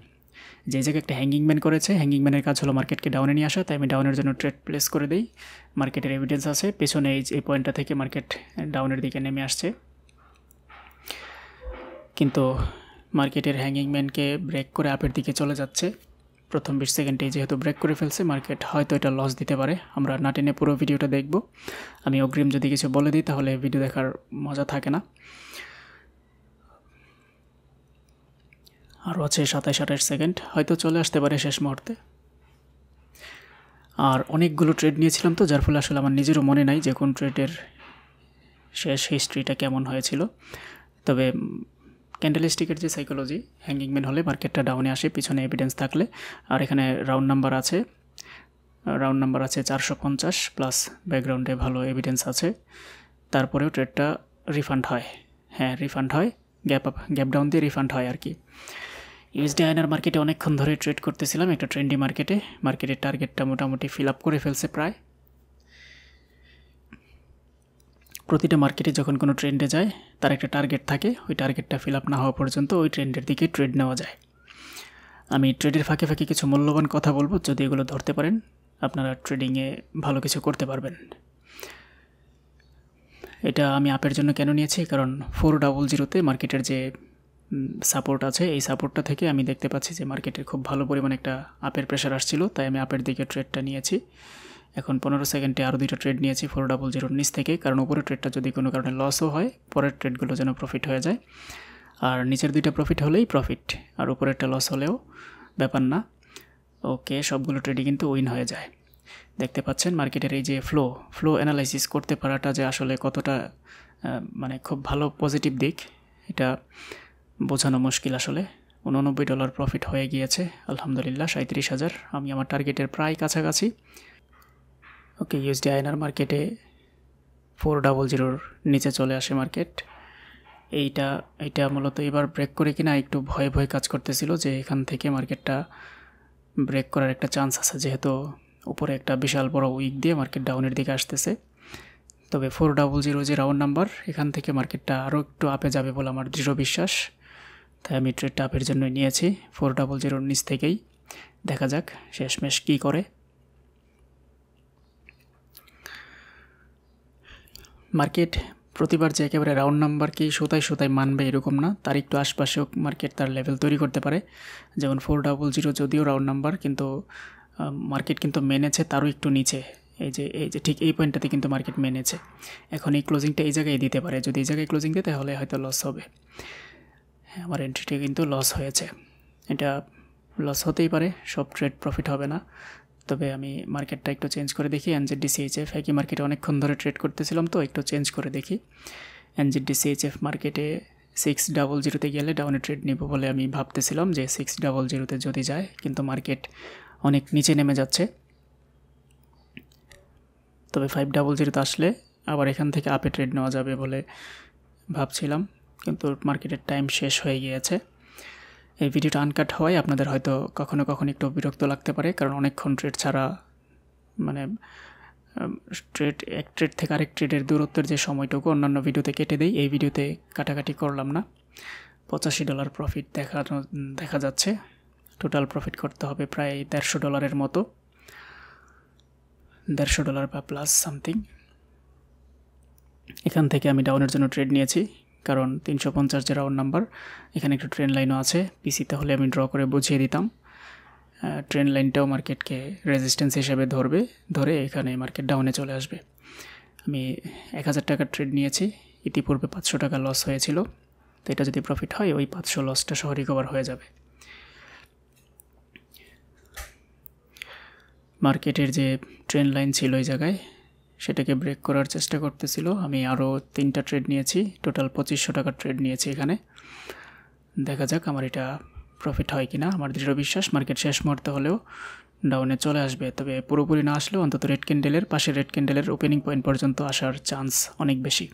যে জায়গায় একটা হ্যাঙ্গিং ম্যান করেছে, হ্যাঙ্গিং ম্যানের কাজ হলো মার্কেটকে ডাউনে নিয়ে আসা। তাই আমি ডাউনের জন্য ট্রেড প্লেস করে দিই। মার্কেটের এভিডেন্স আছে, পেছনে এই পয়েন্টটা থেকে মার্কেট ডাউনের দিকে নেমে আসছে, কিন্তু মার্কেটের হ্যাঙ্গিং ম্যানকে ব্রেক করে আপের দিকে চলে যাচ্ছে। প্রথম 20 সেকেন্ডেই যেহেতু ব্রেক করে ফেলছে, মার্কেট হয়তো এটা লস দিতে পারে। আমরা না টেনে পুরো ভিডিওটা দেখব। আমি অগ্রিম যদি কিছু বলে দিই তাহলে ভিডিও দেখার মজা থাকে না। আরও আছে 27-28 সেকেন্ড, হয়তো চলে আসতে পারে শেষ মুহূর্তে। আর অনেকগুলো ট্রেড নিয়েছিলাম তো, যার ফলে আসলে আমার নিজেরও মনে নাই যে কোন ট্রেডের শেষ হিস্ট্রিটা কেমন হয়েছিল। তবে ক্যান্ডেলস্টিকের যে সাইকোলজি, হ্যাঙ্গিং ম্যান হলে মার্কেটটা ডাউনে আসে পিছনে এভিডেন্স থাকলে। আর এখানে রাউন্ড নাম্বার আছে 450 প্লাস ব্যাকগ্রাউন্ডে ভালো এভিডেন্স আছে। তারপরেও ট্রেডটা রিফান্ড হয়। হ্যাঁ, রিফান্ড হয়, গ্যাপ ডাউন দিয়ে রিফান্ড হয় আর কি। ইউএসডি আইএনআর মার্কেটে অনেকক্ষণ ধরে ট্রেড করতেছিলাম, একটা ট্রেন্ডি মার্কেটের টার্গেটটা মোটামুটি ফিল আপ করে ফেলছে প্রায়। প্রতিটা মার্কেটে যখন কোনো ট্রেন্ডে যায় তার একটা টার্গেট থাকে, ওই টার্গেটটা ফিল আপ না হওয়া পর্যন্ত ওই ট্রেন্ডের দিকে ট্রেড নেওয়া যায়। আমি ট্রেডের ফাঁকে ফাঁকে কিছু মূল্যবান কথা বলবো, যদি এগুলো ধরতে পারেন আপনারা ট্রেডিংয়ে ভালো কিছু করতে পারবেন। এটা আমি আপের জন্য কেন নিয়েছি, কারণ 400-তে মার্কেটের যে সাপোর্ট আছে, এই সাপোর্টটা থেকে আমি দেখতে পাচ্ছি যে মার্কেটের খুব ভালো পরিমাণে একটা আপের প্রেশার আসছিল। তাই আমি আপের দিকে ট্রেডটা নিয়েছি। এখন 15 সেকেন্ডে আরও 2টা ট্রেড নিয়েছি 400-র নিচ থেকে, কারণ উপরের ট্রেডটা যদি কোনো কারণে লসও হয় পরের ট্রেডগুলো যেন প্রফিট হয়ে যায়। আর নিচের 2টা প্রফিট হলেই প্রফিট, আর উপরেরটা লস হলেও ব্যাপার না। ওকে, সবগুলো ট্রেডই কিন্তু উইন হয়ে যায়। দেখতে পাচ্ছেন মার্কেটের এই যে ফ্লো অ্যানালাইসিস করতে পারাটা যে আসলে কতটা মানে খুব ভালো পজিটিভ দিক, এটা বোঝানো মুশকিল আসলে। $89 প্রফিট হয়ে গিয়েছে আলহামদুলিল্লাহ 37,000। আমি আমার টার্গেটের প্রায় কাছাকাছি। ওকে, ইউএসডি আইএনআর মার্কেটে 400 নিচে চলে আসে মার্কেট। এইটা মূলত এবার ব্রেক করে কিনা একটু ভয় কাজ করতেছিল যে এখান থেকে মার্কেটটা ব্রেক করার একটা চান্স আছে, যেহেতু উপরে একটা বিশাল বড় উইক দিয়ে মার্কেট ডাউনের দিকে আসতেছে। তবে 400 যে রাউন্ড নাম্বার, এখান থেকে মার্কেটটা আরও একটু আপে যাবে বলে আমার দৃঢ় বিশ্বাস, তাই আমি ট্রেডটা আপের জন্য নিয়েছি 400 নিচ থেকেই। দেখা যাক শেষমেশ কী করে। মার্কেট প্রতিবার যে একেবারে রাউন্ড নাম্বারকেই সুতায় মানবে এরকম না, তার একটু আশপাশেও মার্কেট তার লেভেল তৈরি করতে পারে। যেমন 400 যদিও রাউন্ড নাম্বার, কিন্তু মার্কেট কিন্তু মেনেছে তারও একটু নিচে। এই যে ঠিক এই পয়েন্টটাতে কিন্তু মার্কেট মেনেছে। এখন এই ক্লোজিংটা এই জায়গায় দিতে পারে, যদি এই জায়গায় ক্লোজিং দেয় তাহলে হয়তো লস হবে। হ্যাঁ, আমার এন্ট্রিটা কিন্তু লস হয়েছে। এটা লস হতেই পারে, সব ট্রেড প্রফিট হবে না। তবে আমি মার্কেটটা একটু চেঞ্জ করে দেখি। NZD-CHF একই মার্কেটে অনেকক্ষণ ধরে ট্রেড করতেছিলাম, তো একটু চেঞ্জ করে দেখি। NZD-CHF মার্কেটে 600-তে গেলে ডাউনে ট্রেড নিব বলে আমি ভাবতেছিলাম যে 600-তে যদি যায়, কিন্তু মার্কেট অনেক নিচে নেমে যাচ্ছে। তবে 500-তে আসলে আবার এখান থেকে আপে ট্রেড নেওয়া যাবে বলে ভাবছিলাম, কিন্তু মার্কেটের টাইম শেষ হয়ে গিয়েছে। এই ভিডিওটা আনকাট হওয়ায় আপনাদের হয়তো কখনো একটু বিরক্ত লাগতে পারে, কারণ অনেকক্ষণ ট্রেড ছাড়া, মানে এক ট্রেড থেকে আরেক ট্রেডের দূরত্বের যে সময়টুকু অন্যান্য ভিডিওতে কেটে দেই, এই ভিডিওতে কাটাকাটি করলাম না। $85 প্রফিট দেখা যাচ্ছে। টোটাল প্রফিট করতে হবে প্রায় $150 মতো, $150 বা প্লাস সামথিং। এখান থেকে আমি ডাউনের জন্য ট্রেড নিয়েছি, কারণ 350 যে রাউন্ড নাম্বার, এখানে একটু ট্রেন লাইনও আছে। পিসিতে হলে আমি ড্র করে বুঝিয়ে দিতাম। ট্রেন লাইনটাও মার্কেটকে রেজিস্ট্যান্স হিসেবে ধরে এখানে মার্কেট ডাউনে চলে আসবে। আমি 1000 টাকার ট্রেড নিয়েছি, ইতিপূর্বে 500 টাকা লস হয়েছিল, তো এটা যদি প্রফিট হয় ওই 500 লসটা সহ রিকভার হয়ে যাবে। মার্কেটের যে ট্রেন লাইন ছিল এই জায়গায়, সেটাকে ব্রেক করার চেষ্টা করতেছিল। আমি আরও 3টা ট্রেড নিয়েছি, টোটাল 2500 টাকার ট্রেড নিয়েছি এখানে। দেখা যাক আমার এটা প্রফিট হয় কি না। আমার দৃঢ় বিশ্বাস মার্কেট শেষ মুহূর্তে হলেও ডাউনে চলে আসবে, তবে পুরোপুরি না আসলেও অন্তত রেড ক্যান্ডেলের ওপেনিং পয়েন্ট পর্যন্ত আসার চান্স অনেক বেশি।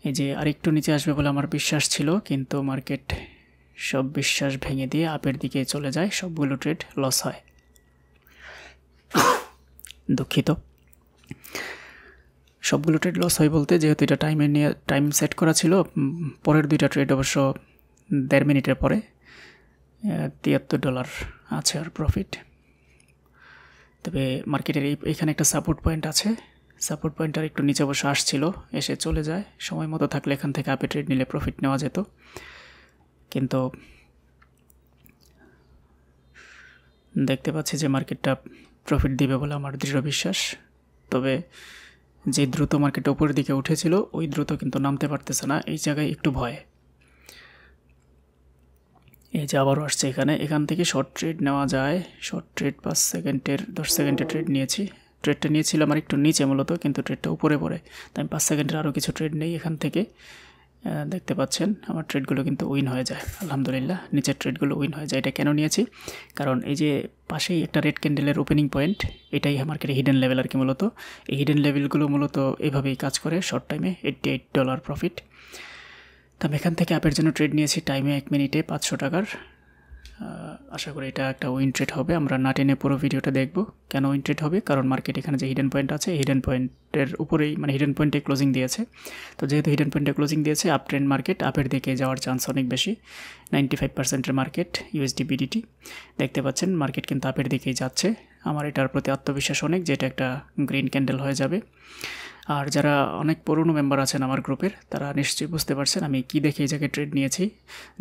এই যে আরেকটু নিচে আসবে বলে আমার বিশ্বাস ছিল, কিন্তু মার্কেট সব বিশ্বাস ভেঙে দিয়ে আপের দিকে চলে যায়, সবগুলো ট্রেড লস হয়। দুঃখিত। সবগুলো ট্রেড লস হয় বলতে, যেহেতু এটা টাইম সেট করা ছিল, পরের 2টা ট্রেড অবশ্য 1.5 মিনিটের পরে $73 আছে আর প্রফিট। তবে মার্কেটের এইখানে একটা সাপোর্ট পয়েন্ট আছে, সাপোর্ট পয়েন্টটার একটু নিচে অবশ্য আসছিল, এসে চলে যায়। সময় মতো থাকলে এখান থেকে আপে ট্রেড নিলে প্রফিট নেওয়া যেত, কিন্তু দেখতে পাচ্ছি যে মার্কেটটা প্রফিট দিবে বলে আমার দৃঢ় বিশ্বাস। তবে যে দ্রুত মার্কেট উপরের দিকে উঠেছিল, ওই দ্রুত কিন্তু নামতে পারতেছে না, এই জায়গায় একটু ভয়। এই যে আবারও আসছে এখান থেকে শর্ট ট্রেড নেওয়া যায়। শর্ট ট্রেড 10 সেকেন্ডের ট্রেড নিয়েছি। ট্রেডটা নিয়েছিলাম আর একটু নিচে মূলত, কিন্তু ট্রেডটা উপরে পড়ে, তাই আমি 5 সেকেন্ডের আরও কিছু ট্রেড নেই এখান থেকে। দেখতে পাচ্ছেন আমার ট্রেডগুলো কিন্তু উইন হয়ে যায় আলহামদুলিল্লাহ। নিচের ট্রেডগুলো উইন হয়ে যায়। এটা কেন নিয়েছি? কারণ এই যে পাশেই একটা রেড ক্যান্ডেলের ওপেনিং পয়েন্ট, এটাই মার্কেটে হিডেন লেভেল আর কি। মূলত এই হিডেন লেভেলগুলো মূলত এইভাবেই কাজ করে। শর্ট টাইমে $88 প্রফিট। তো আমি এখান থেকে আপের জন্য ট্রেড নিয়েছি টাইমে 1 মিনিটে 500 টাকার। আশা করি এটা একটা উইন ট্রেড হবে। আমরা না টেনে পুরো ভিডিওটা দেখব কেন উইন ট্রেড হবে। কারণ মার্কেট এখানে যে হিডেন পয়েন্ট আছে, হিডেন পয়েন্টের উপরেই, মানে হিডেন পয়েন্টে ক্লোজিং দিয়েছে। তো যেহেতু হিডেন পয়েন্টে ক্লোজিং দিয়েছে, আপ ট্রেন্ড মার্কেট আপের দিকে যাওয়ার চান্স অনেক বেশি। 95%-এর মার্কেট USD BDT দেখতে পাচ্ছেন, মার্কেট কিন্তু আপের দিকেই যাচ্ছে। আমার এটার প্রতি আত্মবিশ্বাস অনেক যে এটা একটা গ্রিন ক্যান্ডেল হয়ে যাবে। আর যারা অনেক পুরনো মেম্বার আছেন আমার গ্রুপের, তারা নিশ্চয়ই বুঝতে পারছেন আমি কি দেখে এই জায়গায় ট্রেড নিয়েছি।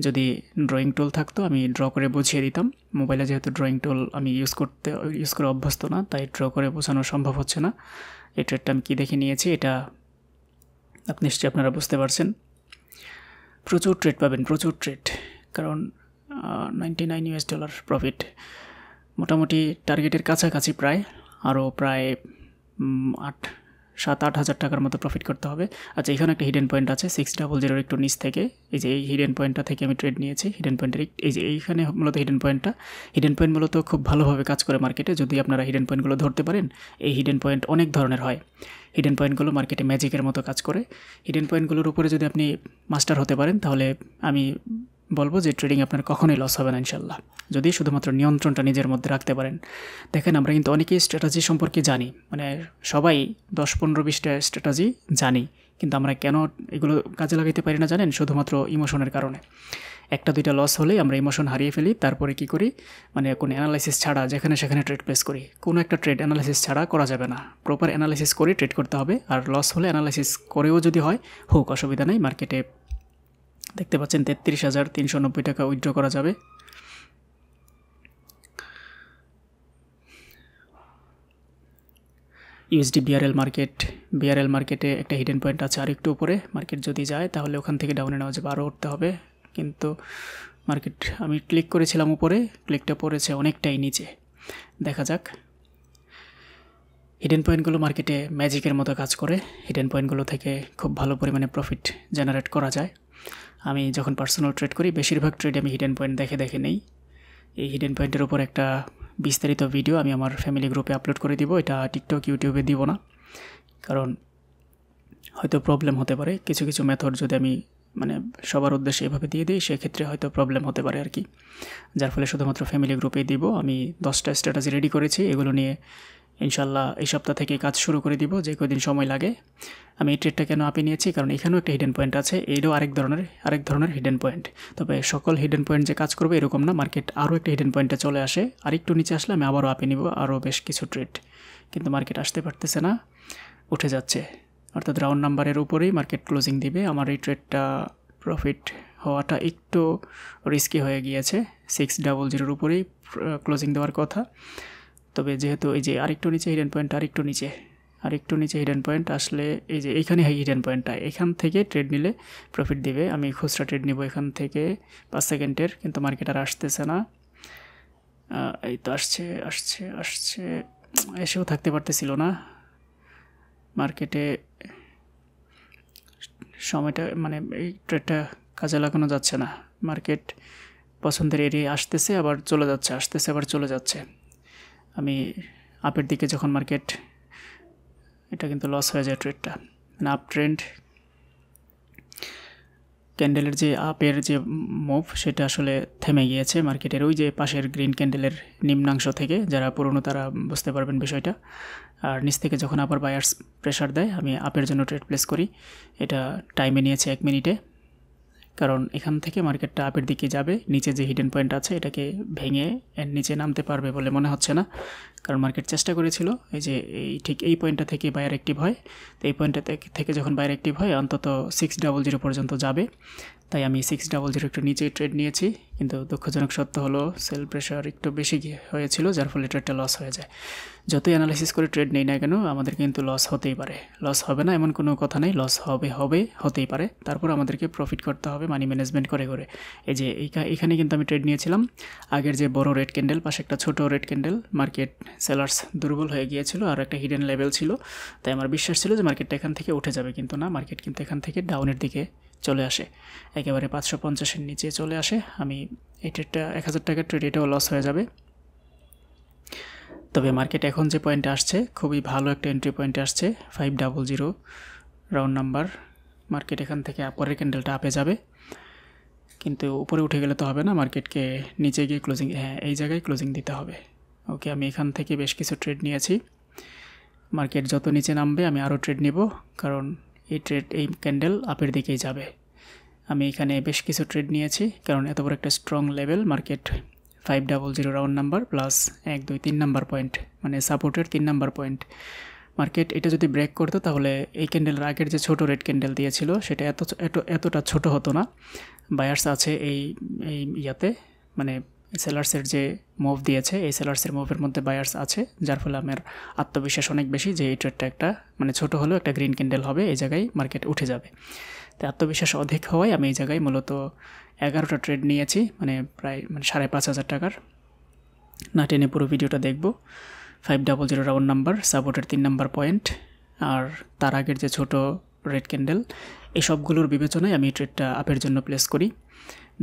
যদি ড্রয়িং টুল থাকতো আমি ড্র করে বুঝিয়ে দিতাম। মোবাইলে যেহেতু ড্রয়িং টুল আমি ইউজ করে অভ্যস্ত না, তাই ড্র করে বোঝানো সম্ভব হচ্ছে না। এই ট্রেডটা আমি কী দেখে নিয়েছি এটা নিশ্চয়ই আপনারা বুঝতে পারছেন। প্রচুর ট্রেড পাবেন, প্রচুর ট্রেড, কারণ $99 প্রফিট মোটামুটি টার্গেটের কাছাকাছি। প্রায় আরও প্রায় 7-8 হাজার টাকার মতো প্রফিট করতে হবে। আচ্ছা, এখানে একটা হিডেন পয়েন্ট আছে 600 একটু নিচ থেকে। এই যে এই হিডেন পয়েন্টটা থেকে আমি ট্রেড নিয়েছি। হিডেন পয়েন্টের এই যে এইখানে মূলত হিডেন পয়েন্ট মূলত খুব ভালোভাবে কাজ করে মার্কেটে। যদি আপনারা হিডেন পয়েন্টগুলো ধরতে পারেন, এই হিডেন পয়েন্ট অনেক ধরনের হয়। হিডেন পয়েন্টগুলো মার্কেটে ম্যাজিকের মতো কাজ করে। হিডেন পয়েন্টগুলোর উপরে যদি আপনি মাস্টার হতে পারেন, তাহলে আমি বলবো যে ট্রেডিং আপনার কখনোই লস হবে না ইনশাল্লাহ, যদি শুধুমাত্র নিয়ন্ত্রণটা নিজের মধ্যে রাখতে পারেন। দেখেন, আমরা কিন্তু অনেকেই স্ট্র্যাটেজি সম্পর্কে জানি, মানে সবাই 10-15-20টা স্ট্র্যাটেজি জানি, কিন্তু আমরা কেন এগুলো কাজে লাগাইতে পারি না জানেন? শুধুমাত্র ইমোশনের কারণে। 1-2টা লস হলেই আমরা ইমোশন হারিয়ে ফেলি। তারপরে কি করি, মানে কোনো অ্যানালাইসিস ছাড়া যেখানে সেখানে ট্রেড প্লেস করি। কোনো একটা ট্রেড অ্যানালাইসিস ছাড়া করা যাবে না, প্রপার অ্যানালাইসিস করে ট্রেড করতে হবে। আর লস হলে অ্যানালাইসিস করেও যদি হয় হোক, অসুবিধা নেই। মার্কেটে দেখতে পাচ্ছেন 33,390 টাকা উইথড্র করা যাবে। ইউএসডি বিআরএল মার্কেটে একটা হিডেন পয়েন্ট আছে আর একটু উপরে। মার্কেট যদি যায় তাহলে ওখান থেকে ডাউনে নেওয়া যাবে, আরও উঠতে হবে। কিন্তু মার্কেট আমি ক্লিক করেছিলাম উপরে, ক্লিকটা পড়েছে অনেকটাই নিচে। দেখা যাক। হিডেন পয়েন্টগুলো মার্কেটে ম্যাজিকের মতো কাজ করে। হিডেন পয়েন্টগুলো থেকে খুব ভালো পরিমাণে প্রফিট জেনারেট করা যায়। আমি যখন পার্সোনাল ট্রেড করি, বেশিরভাগ ট্রেডে আমি হিডেন পয়েন্ট দেখে নেই। এই হিডেন পয়েন্টের উপর একটা বিস্তারিত ভিডিও আমি আমার ফ্যামিলি গ্রুপে আপলোড করে দিব। এটা টিকটক, ইউটিউবে দিব না, কারণ হয়তো প্রবলেম হতে পারে। কিছু কিছু মেথড যদি আমি মানে সবার উদ্দেশ্যে এভাবে দিয়ে দিই, সেক্ষেত্রে হয়তো প্রবলেম হতে পারে আর কি। যার ফলে শুধুমাত্র ফ্যামিলি গ্রুপেই দিব। আমি 10টা স্ট্র্যাটেজি রেডি করেছি, এগুলো নিয়ে ইনশাল্লাহ এই সপ্তাহ থেকে কাজ শুরু করে দিব, যে কদিন সময় লাগে। আমি এই ট্রেডটা কেন আপে নিয়েছি, কারণ এখানেও একটা হিডেন পয়েন্ট আছে, এরও আরেক ধরনের হিডেন পয়েন্ট। তবে সকল হিডেন পয়েন্ট যে কাজ করবে এরকম না। মার্কেট আরও একটা হিডেন পয়েন্টে চলে আসে, আরেকটু নিচে আসলে আমি আবারও আপে নিব আরও বেশ কিছু ট্রেড। কিন্তু মার্কেট আসতে পারতেছে না, উঠে যাচ্ছে। অর্থাৎ রাউন্ড নাম্বারের উপরেই মার্কেট ক্লোজিং দিবে। আমার এই ট্রেডটা প্রফিট হওয়াটা একটু রিস্কি হয়ে গিয়েছে। 600 উপরেই ক্লোজিং দেওয়ার কথা। তবে যেহেতু এই যে আরেকটু নিচে হিডেন পয়েন্ট, আরেকটু নিচে হিডেন পয়েন্ট আসলে, এই যে এইখানে হিডেন পয়েন্টটা, এখান থেকে ট্রেড নিলে প্রফিট দিবে। আমি খুচরা ট্রেড নিব এখান থেকে 5 সেকেন্ডের, কিন্তু মার্কেট আর আসতেছে না। এই তো আসছে, এসেও থাকতে পারতেছিল না। মার্কেটে সময়টা মানে এই ট্রেডটা কাজে লাগানো যাচ্ছে না। মার্কেট পছন্দের এরিয়া আসতেছে আবার চলে যাচ্ছে। আমি আপের দিকে যখন মার্কেট, এটা কিন্তু লস হয়ে যায় ট্রেডটা। মানে আপ ট্রেন্ড ক্যান্ডেলের যে আপের যে মুভ, সেটা আসলে থেমে গিয়েছে মার্কেটের ওই যে পাশের গ্রিন ক্যান্ডেলের নিম্নাংশ থেকে। যারা পুরনো তারা বুঝতে পারবেন বিষয়টা। আর নিচ থেকে যখন আবার বায়ার্স প্রেশার দেয়, আমি আপের জন্য ট্রেড প্লেস করি। এটা টাইমে নিয়েছে 1 মিনিটে, কারণ এখান থেকে মার্কেটটা আপের দিকে যাবে। নিচে যে হিডেন পয়েন্ট আছে এটাকে ভেঙে এর নিচে নামতে পারবে বলে মনে হচ্ছে না, কারণ মার্কেট চেষ্টা করেছিল এই যে ঠিক এই পয়েন্টটা থেকে বায়ার অ্যাক্টিভ হয়। তো এই পয়েন্টটা থেকে যখন বায়ার অ্যাক্টিভ হয় অন্তত 600 পর্যন্ত যাবে। তাই আমি 600 একটু নিচেই ট্রেড নিয়েছি, কিন্তু দুঃখজনক সত্য হলো সেল প্রেশার একটু বেশি হয়েছিল, যার ফলে ট্রেডটা লস হয়ে যায়। যতই অ্যানালাইসিস করে ট্রেড নেই না কেন, আমাদের কিন্তু লস হতেই পারে। লস হবে না এমন কোনো কথা নেই, লস হতেই পারে। তারপর আমাদেরকে প্রফিট করতে হবে মানি ম্যানেজমেন্ট করে। এই যে এখানে কিন্তু আমি ট্রেড নিয়েছিলাম। আগের যে বড় রেড ক্যান্ডেল, পাশে একটা ছোট রেড ক্যান্ডেল, মার্কেট সেলার্স দুর্বল হয়ে গিয়েছিল আর একটা হিডেন লেভেল ছিল। তাই আমার বিশ্বাস ছিল যে মার্কেটটা এখান থেকে উঠে যাবে, কিন্তু না, মার্কেট কিন্তু এখান থেকে ডাউনের দিকে চলে আসে, একেবারে 550-এর নিচে চলে আসে। আমি এই ট্রেডটা 1000 টাকার ট্রেড, এটাও লস হয়ে যাবে। তবে মার্কেট এখন যে পয়েন্টে আসছে, খুবই ভালো একটা এন্ট্রি পয়েন্টে আসছে, 500 রাউন্ড নাম্বার। মার্কেট এখান থেকে পরের ক্যান্ডেলটা আপে যাবে, কিন্তু উপরে উঠে গেলে তো হবে না, মার্কেটকে নিচে গিয়ে ক্লোজিং, এই জায়গায় ক্লোজিং দিতে হবে। ওকে, আমি এখান থেকে বেশ কিছু ট্রেড নিয়েছি। মার্কেট যত নিচে নামবে আমি আরও ট্রেড নিব, কারণ এই ক্যান্ডেল আপের দিকেই যাবে। আমি এখানে বেশ কিছু ট্রেড নিয়েছি, কারণ এত বড় একটা strong level. Market 500 round number plus 1, 2, 3 number point, মানে সাপোর্টের 3 নাম্বার পয়েন্ট। মার্কেট এটা যদি ব্রেক করতো, তাহলে এই ক্যান্ডেলের আগের যে ছোট রেড ক্যান্ডেল দিয়েছিল সেটা এতটা ছোট হতো না। বায়ার্স আছে এই ইয়াতে, মানে সেলার্সের যে মুভ দিয়েছে, এই সেলার্সের মুভের মধ্যে বায়ার্স আছে, যার ফলে আমার আত্মবিশ্বাস অনেক বেশি যে এই ট্রেডটা একটা মানে ছোট হলেও একটা গ্রিন ক্যান্ডেল হবে, এই জায়গায় মার্কেট উঠে যাবে। তাই আত্মবিশ্বাস অধিক হওয়ায় আমি এই জায়গায় মূলত 11টা ট্রেড নিয়েছি, মানে প্রায় 5,500 টাকার। না টেনে পুরো ভিডিওটা দেখব। 500 রাউন্ড নাম্বার, সাপোর্টের 3 নাম্বার পয়েন্ট, আর তার আগের যে ছোট রেড ক্যান্ডেল, এই সবগুলোর বিবেচনায় আমি ট্রেডটা আপের জন্য প্লেস করি।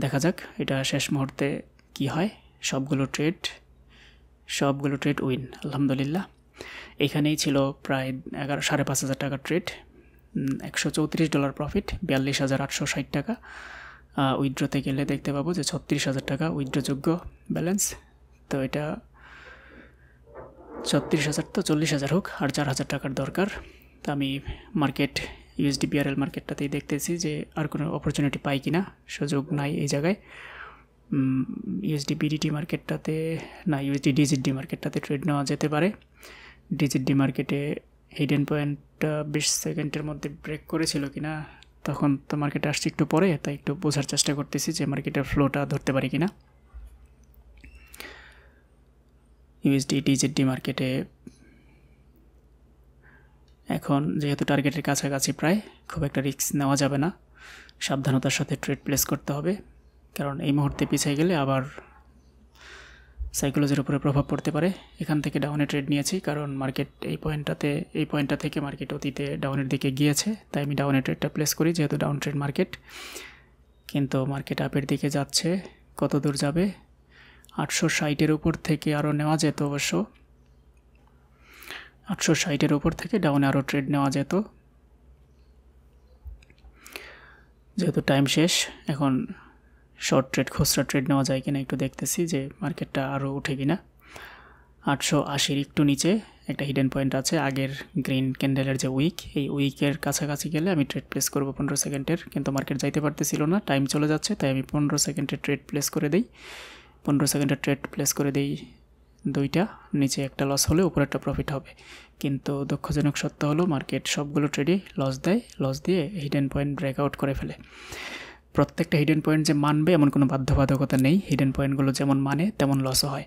দেখা যাক এটা শেষ মুহূর্তে কি হয়। সবগুলো ট্রেড উইন, আলহামদুলিল্লাহ। এখানেই ছিল প্রায় 5,500 টাকার ট্রেড, $134 প্রফিট, 42,860 টাকা। উইথড্রোতে গেলে দেখতে পাবো যে 36,000 টাকা উইথড্রোযোগ্য ব্যালেন্স। তো এটা 36,000 তো 40,000 হোক, আর 4,000 টাকার দরকার। তো আমি মার্কেট ইউএসডি বিআরএল মার্কেটটাতেই দেখতেছি যে আর কোনো অপরচুনিটি পাই কি না, সুযোগ নাই এই জায়গায়। ইউএসডি বিডিটি মার্কেটটাতে না, ইউএসডি ডিজিডি মার্কেটটাতে ট্রেড নেওয়া যেতে পারে। ডিজিডি মার্কেটে হিডেন পয়েন্টটা 20 সেকেন্ডের মধ্যে ব্রেক করেছিল কি না, তখন তো মার্কেটে আসছে একটু পরে, তাই একটু বোঝার চেষ্টা করতেছি যে মার্কেটের ফ্লোটা ধরতে পারি কি না। ইউএসডি ডিজিডি মার্কেটে এখন যেহেতু টার্গেটের কাছাকাছি প্রায়, খুব একটা রিস্ক নেওয়া যাবে না, সাবধানতার সাথে ট্রেড প্লেস করতে হবে, কারণ এই মুহূর্তে পিছিয়ে গেলে আবার সাইকোলজির উপরে প্রভাব পড়তে পারে। এখান থেকে ডাউনে ট্রেড নিয়েছি, কারণ মার্কেট এই পয়েন্টটা থেকে মার্কেট অতীতে ডাউনের দিকে গিয়েছে, তাই আমি ডাউনে ট্রেডটা প্লেস করি, যেহেতু ডাউন ট্রেড মার্কেট। কিন্তু মার্কেট আপের দিকে যাচ্ছে, কত দূর যাবে? 860-এর উপর থেকে আরও নেওয়া যেত অবশ্য, 860-এর উপর থেকে ডাউনে আরও ট্রেড নেওয়া যেত। যেহেতু টাইম শেষ, এখন শর্ট ট্রেড, খুচরা ট্রেড নেওয়া যায় কিনা একটু দেখতেছি যে মার্কেটটা আরও উঠে কিনা। 880-র একটু নিচে একটা হিডেন পয়েন্ট আছে, আগের গ্রিন ক্যান্ডেলের যে উইক, এই উইকের কাছাকাছি গেলে আমি ট্রেড প্লেস করব 15 সেকেন্ডের, কিন্তু মার্কেট যাইতে পারতেছিল না, টাইম চলে যাচ্ছে, তাই আমি 15 সেকেন্ডের ট্রেড প্লেস করে দিই। 15 সেকেন্ডের ট্রেড প্লেস করে দিই দুইটা, নিচে একটা লস হলে উপরে একটা প্রফিট হবে। কিন্তু দুঃখজনক সত্য হলো মার্কেট সবগুলো ট্রেডই লস দেয়, লস দিয়ে হিডেন পয়েন্ট ব্রেকআউট করে ফেলে। প্রত্যেকটা হিডেন পয়েন্ট যে মানবে এমন কোনো বাধ্যবাধকতা নেই, হিডেন পয়েন্টগুলো যেমন মানে তেমন লসও হয়।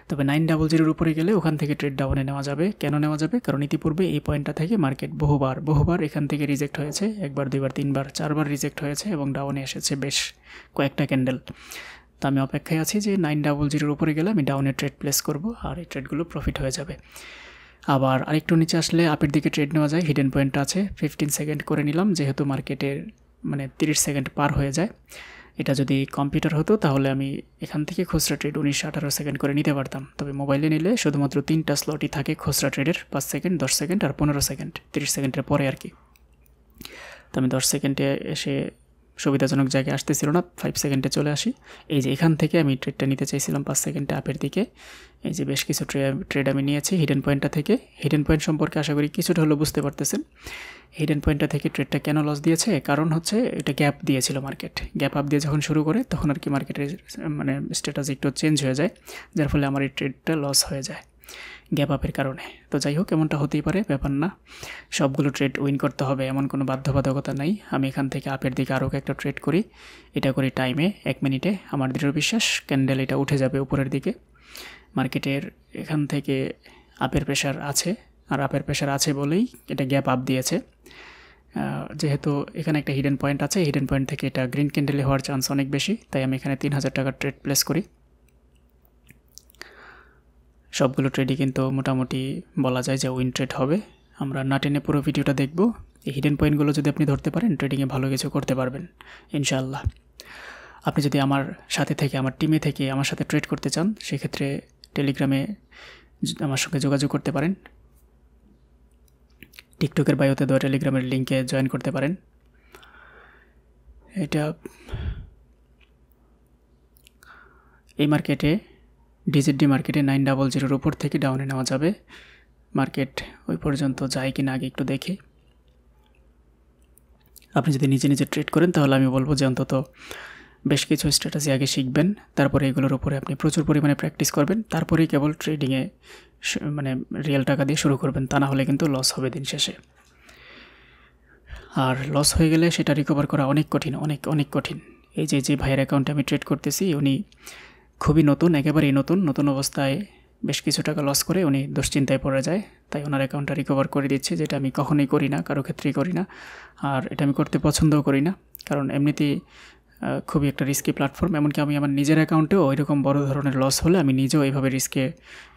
তবে 900-এর উপরে গেলে ওখান থেকে ট্রেড ডাউনে নেওয়া যাবে। কেন নেওয়া যাবে? কারণ ইতিপূর্বে এই পয়েন্টটা থেকে মার্কেট বহুবার এখান থেকে রিজেক্ট হয়েছে, একবার, দুইবার, তিনবার, চারবার রিজেক্ট হয়েছে এবং ডাউনে এসেছে বেশ কয়েকটা ক্যান্ডেল। তো আমি অপেক্ষায় আছি যে 900-এর উপরে গেলে আমি ডাউনে ট্রেড প্লেস করব, আর এই ট্রেডগুলো প্রফিট হয়ে যাবে। আবার আরেকটু নিচে আসলে আপের দিকে ট্রেড নেওয়া যায়, হিডেন পয়েন্ট আছে, 15 সেকেন্ড করে নিলাম, যেহেতু মার্কেটের 30 সেকেন্ড পার হয়ে যায়। এটা যদি কম্পিউটার হতো তাহলে আমি এখান থেকে খুচরা ট্রেড 19-18 সেকেন্ড করে নিতে পারতাম। তবে মোবাইলে নিলে শুধুমাত্র 3টা স্লটই থাকে খুচরা ট্রেডের, 5 সেকেন্ড, 10 সেকেন্ড আর 15 সেকেন্ড, 30 সেকেন্ডের পরে আর কি। তো আমি 10 সেকেন্ডে এসে সুবিধাজনক জায়গায় আসতেছিল না, 5 সেকেন্ডে চলে আসি। এই যে এখান থেকে আমি ট্রেডটা নিতে চাইছিলাম 5 সেকেন্ডে আপের দিকে। এই যে বেশ কিছু ট্রেড আমি নিয়েছি হিডেন পয়েন্টটা থেকে। হিডেন পয়েন্ট সম্পর্কে আশা করি কিছুটা হলেও বুঝতে পারতেছেন। হিডেন পয়েন্টটা থেকে ট্রেডটা কেন লস দিয়েছে, কারণ হচ্ছে এটা গ্যাপ দিয়েছিল মার্কেট। গ্যাপ আপ দিয়ে যখন শুরু করে তখন আর কি মার্কেটের স্ট্যাটাস একটু চেঞ্জ হয়ে যায়, যার ফলে আমার এই ট্রেডটা লস হয়ে যায় গ্যাপ আপের কারণে। তো যাই হোক, এমনটা হতেই পারে, ব্যাপার না। সবগুলো ট্রেড উইন করতে হবে এমন কোনো বাধ্যবাধকতা নাই। আমি এখান থেকে আপের দিকে আরও একটা ট্রেড করি, এটা করি টাইমে 1 মিনিটে। আমার দৃঢ় বিশ্বাস ক্যান্ডেল এটা উঠে যাবে উপরের দিকে। মার্কেটের এখান থেকে আপের প্রেশার আছে, আর আপের প্রেশার আছে বলেই এটা গ্যাপ আপ দিয়েছে। যেহেতু এখানে একটা হিডেন পয়েন্ট আছে, হিডেন পয়েন্ট থেকে এটা গ্রিন ক্যান্ডেলে হওয়ার চান্স অনেক বেশি, তাই আমি এখানে 3,000 টাকার ট্রেড প্লেস করি। সবগুলো ট্রেডই কিন্তু মোটামুটি বলা যায় যে উইন ট্রেড হবে। আমরা না টেনে পুরো ভিডিওটা দেখব। এই হিডেন পয়েন্টগুলো যদি আপনি ধরতে পারেন, ট্রেডিংয়ে ভালো কিছু করতে পারবেন ইনশাআল্লাহ। আপনি যদি আমার সাথে থেকে, আমার টিমে থেকে আমার সাথে ট্রেড করতে চান, সেক্ষেত্রে টেলিগ্রামে আমার সঙ্গে যোগাযোগ করতে পারেন। টিকটকের বায়োতে দেওয়া টেলিগ্রামের লিঙ্কে জয়েন করতে পারেন। এটা এই মার্কেটে, ডিজিডি মার্কেটে 900-এর উপর থেকে ডাউনে নেওয়া যাবে। মার্কেট ওই পর্যন্ত যায় কি না আগে একটু দেখি। আপনি যদি নিজে নিজে ট্রেড করেন তাহলে আমি বলবো যে অন্তত বেশ কিছু স্ট্র্যাটেজি আগে শিখবেন, তারপরে এগুলোর উপরে আপনি প্রচুর পরিমাণে প্র্যাকটিস করবেন, তারপরেই কেবল ট্রেডিংয়ে রিয়েল টাকা দিয়ে শুরু করবেন। তা না হলে কিন্তু লস হবে দিন শেষে। আর লস হয়ে গেলে সেটা রিকভার করা অনেক কঠিন, অনেক কঠিন। এই যে ভাইয়ের অ্যাকাউন্টে আমি ট্রেড করতেছি, উনি খুবই নতুন, একেবারেই নতুন অবস্থায় বেশ কিছু টাকা লস করে উনি দুশ্চিন্তায় পড়ে যায়। তাই ওনার অ্যাকাউন্টটা রিকভার করে দিচ্ছে, যেটা আমি কখনোই করি না, কারো ক্ষেত্রেই করি না। আর এটা আমি করতে পছন্দও করি না, কারণ এমনিতেই খুবই একটা রিস্কি প্ল্যাটফর্ম। এমনকি আমি আমার নিজের অ্যাকাউন্টেও ওইরকম বড় ধরনের লস হলে আমি নিজেও এইভাবে রিস্কে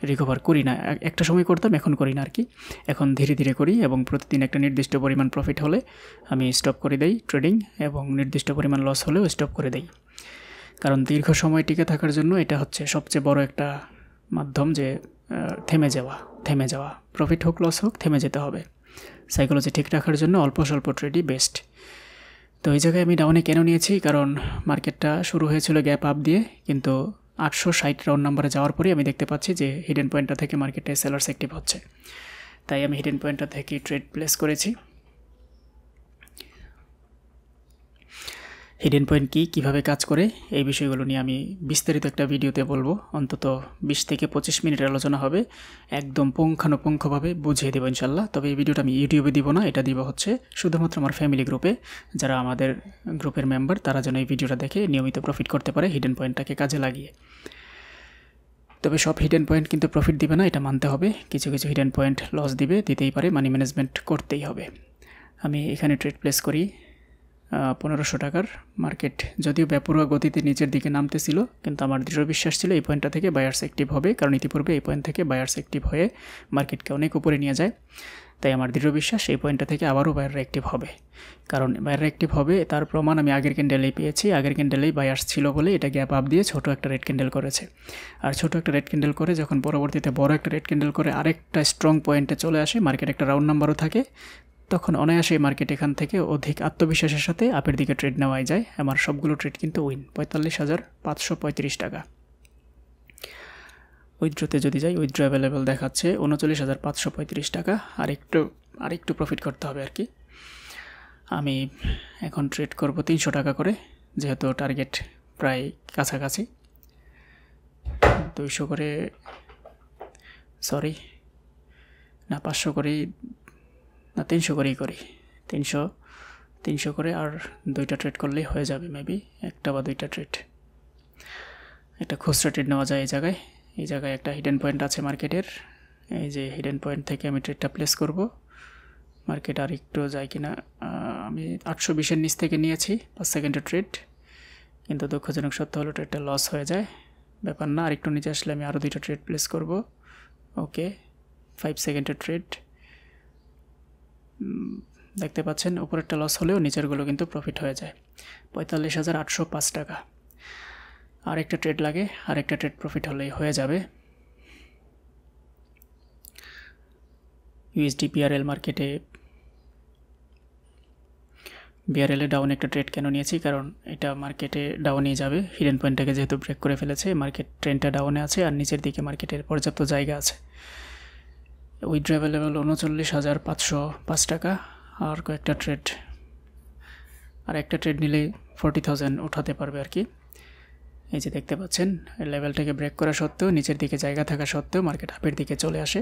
রিকভার করি না। একটা সময় করতাম, এখন করি না আর কি। এখন ধীরে ধীরে করি এবং প্রতিদিন একটা নির্দিষ্ট পরিমাণ প্রফিট হলে আমি স্টপ করে দেই ট্রেডিং, এবং নির্দিষ্ট পরিমাণ লস হলেও স্টপ করে দেই। কারণ দীর্ঘ সময় টিকে থাকার জন্য এটা হচ্ছে সবচেয়ে বড় একটা মাধ্যম, যে থেমে যাওয়া, প্রফিট হোক লস হোক থেমে যেতে হবে। সাইকোলজি ঠিক রাখার জন্য অল্প স্বল্প ট্রেডই বেস্ট। তো এই জায়গায় আমি ডাউনে কেন নিয়েছি, কারণ মার্কেটটা শুরু হয়েছিল গ্যাপ আপ দিয়ে, কিন্তু 860 রাউন্ড নাম্বারে যাওয়ার পরে আমি দেখতে পাচ্ছি যে হিডেন পয়েন্টটা থেকে মার্কেটে সেলার্স অ্যাক্টিভ হচ্ছে, তাই আমি হিডেন পয়েন্টটা থেকে ট্রেড প্লেস করেছি। হিডেন পয়েন্ট কী, কীভাবে কাজ করে, এই বিষয়গুলো নিয়ে আমি বিস্তারিত একটা ভিডিওতে বলবো। অন্তত 20 থেকে 25 মিনিটের আলোচনা হবে, একদম পুঙ্খানুপুঙ্খভাবে বুঝিয়ে দেবো ইনশাল্লাহ। তবে এই ভিডিওটা আমি ইউটিউবে দিব না, এটা দিব হচ্ছে শুধুমাত্র আমার ফ্যামিলি গ্রুপে। যারা আমাদের গ্রুপের মেম্বার তারা যেন এই ভিডিওটা দেখে নিয়মিত প্রফিট করতে পারে হিডেন পয়েন্টটাকে কাজে লাগিয়ে। তবে সব হিডেন পয়েন্ট কিন্তু প্রফিট দিবে না, এটা মানতে হবে। কিছু কিছু হিডেন পয়েন্ট লস দিতেই পারে, মানি ম্যানেজমেন্ট করতেই হবে। আমি এখানে ট্রেড প্লেস করি 1500 টাকার। মার্কেট যদিও বেপরোয়া গতিতে নিচের দিকে নামতেছিল, কিন্তু আমার দৃঢ় বিশ্বাস ছিল এই পয়েন্টটা থেকে বায়ার্স অ্যাক্টিভ হবে, কারণ ইতিপূর্বে এই পয়েন্ট থেকে বায়ার্স অ্যাক্টিভ হয়ে মার্কেটকে অনেক উপরে নিয়ে যায়। তাই আমার দৃঢ় বিশ্বাস এই পয়েন্টটা থেকে আবারও বায়াররা অ্যাক্টিভ হবে। কারণ বায়াররা অ্যাক্টিভ হবে তার প্রমাণ আমি আগের ক্যান্ডেলেই পেয়েছি। আগের ক্যান্ডেলেই বায়ার্স ছিল বলে এটা গ্যাপ আপ দিয়ে ছোটো একটা রেড ক্যান্ডেল করেছে। আর ছোটো একটা রেড ক্যান্ডেল করে যখন পরবর্তীতে বড় একটা রেড ক্যান্ডেল করে আরেকটা স্ট্রং পয়েন্টে চলে আসে, মার্কেট একটা রাউন্ড নাম্বারও থাকে, তখন অনায়াসে মার্কেট এখান থেকে অধিক আত্মবিশ্বাসের সাথে আপের দিকে ট্রেড নেওয়াই যায়। আমার সবগুলো ট্রেড কিন্তু উইন। 45,535 টাকা। উইথড্রোতে যদি যাই, উইথড্রো অ্যাভেলেবেল দেখাচ্ছে 39,535 টাকা। আরেকটু প্রফিট করতে হবে আর কি। আমি এখন ট্রেড করব 300 টাকা করে, যেহেতু টার্গেট প্রায় কাছাকাছি। 200 করে, সরি না 500 করেই না 300 করেই করি। 300 করে আর 2টা ট্রেড করলেই হয়ে যাবে, মেবি 1টা বা 2টা ট্রেড। একটা খুচরা ট্রেড নেওয়া যায় এই জায়গায় একটা হিডেন পয়েন্ট আছে মার্কেটের। এই যে হিডেন পয়েন্ট থেকে আমি ট্রেডটা প্লেস করব। মার্কেট আর একটু যায় কিনা, আমি 820-এর নিচ থেকে নিয়েছি 5 সেকেন্ডের ট্রেড, কিন্তু দুঃখজনক সত্য হলো ট্রেডটা লস হয়ে যায়। ব্যাপার না, আর একটু নিচে আসলে আমি আরও 2টা ট্রেড প্লেস করব। ওকে, 5 সেকেন্ডের ট্রেড। দেখতে পাচ্ছেন উপরেরটা লস হলেও নিচেরগুলো কিন্তু প্রফিট হয়ে যায়। 45,805 টাকা। আরেকটা ট্রেড লাগে, আরেকটা ট্রেড প্রফিট হলেই হয়ে যাবে। ইউএসডি বিআরএল মার্কেটে, বিআরএলে ডাউন একটা ট্রেড কেন নিয়েছি, কারণ এটা মার্কেটে ডাউনই যাবে। হিডেন পয়েন্টটাকে যেহেতু ব্রেক করে ফেলেছে, মার্কেট ট্রেন্ডটা ডাউনে আছে আর নিচের দিকে মার্কেটের পর্যাপ্ত জায়গা আছে। উইথড্র অ্যাভেলেবেল 39,505 টাকা। আর কয়েকটা ট্রেড, আর একটা ট্রেড নিলেই 40,000 উঠাতে পারবে আর কি। এই যে দেখতে পাচ্ছেন লেভেলটাকে ব্রেক করা সত্ত্বেও, নিচের দিকে জায়গা থাকা সত্ত্বেও মার্কেট আপের দিকে চলে আসে।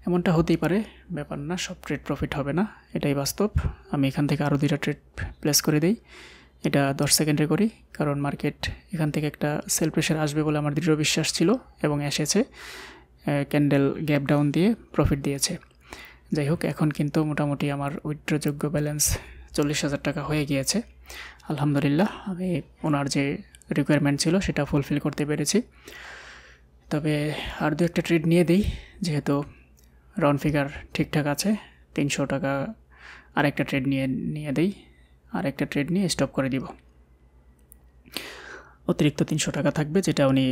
এমনটা হতেই পারে, ব্যাপার না, সব ট্রেড প্রফিট হবে না, এটাই বাস্তব। আমি এখান থেকে আরও 2টা ট্রেড প্লেস করে দিই। এটা 10 সেকেন্ডে করি, কারণ মার্কেট এখান থেকে একটা সেল প্রেশার আসবে বলে আমার দৃঢ় বিশ্বাস ছিল এবং এসেছে। ক্যান্ডেল গ্যাপ ডাউন দিয়ে প্রফিট দিয়েছে। যাই হোক, এখন কিন্তু মোটামুটি আমার উইথড্রযোগ্য ব্যালেন্স 40,000 টাকা হয়ে গিয়েছে। আলহামদুলিল্লাহ, আমি ওনার যে রিকোয়ারমেন্ট ছিল সেটা ফুলফিল করতে পেরেছি। তবে আর 2-একটা ট্রেড নিয়ে দিই, যেহেতু রাউন্ড ফিগার ঠিকঠাক আছে। 300 টাকা আরেকটা ট্রেড নিয়ে দিই, আরেকটা ট্রেড নিয়ে স্টপ করে দিব। অতিরিক্ত 300 টাকা থাকবে, যেটা উনি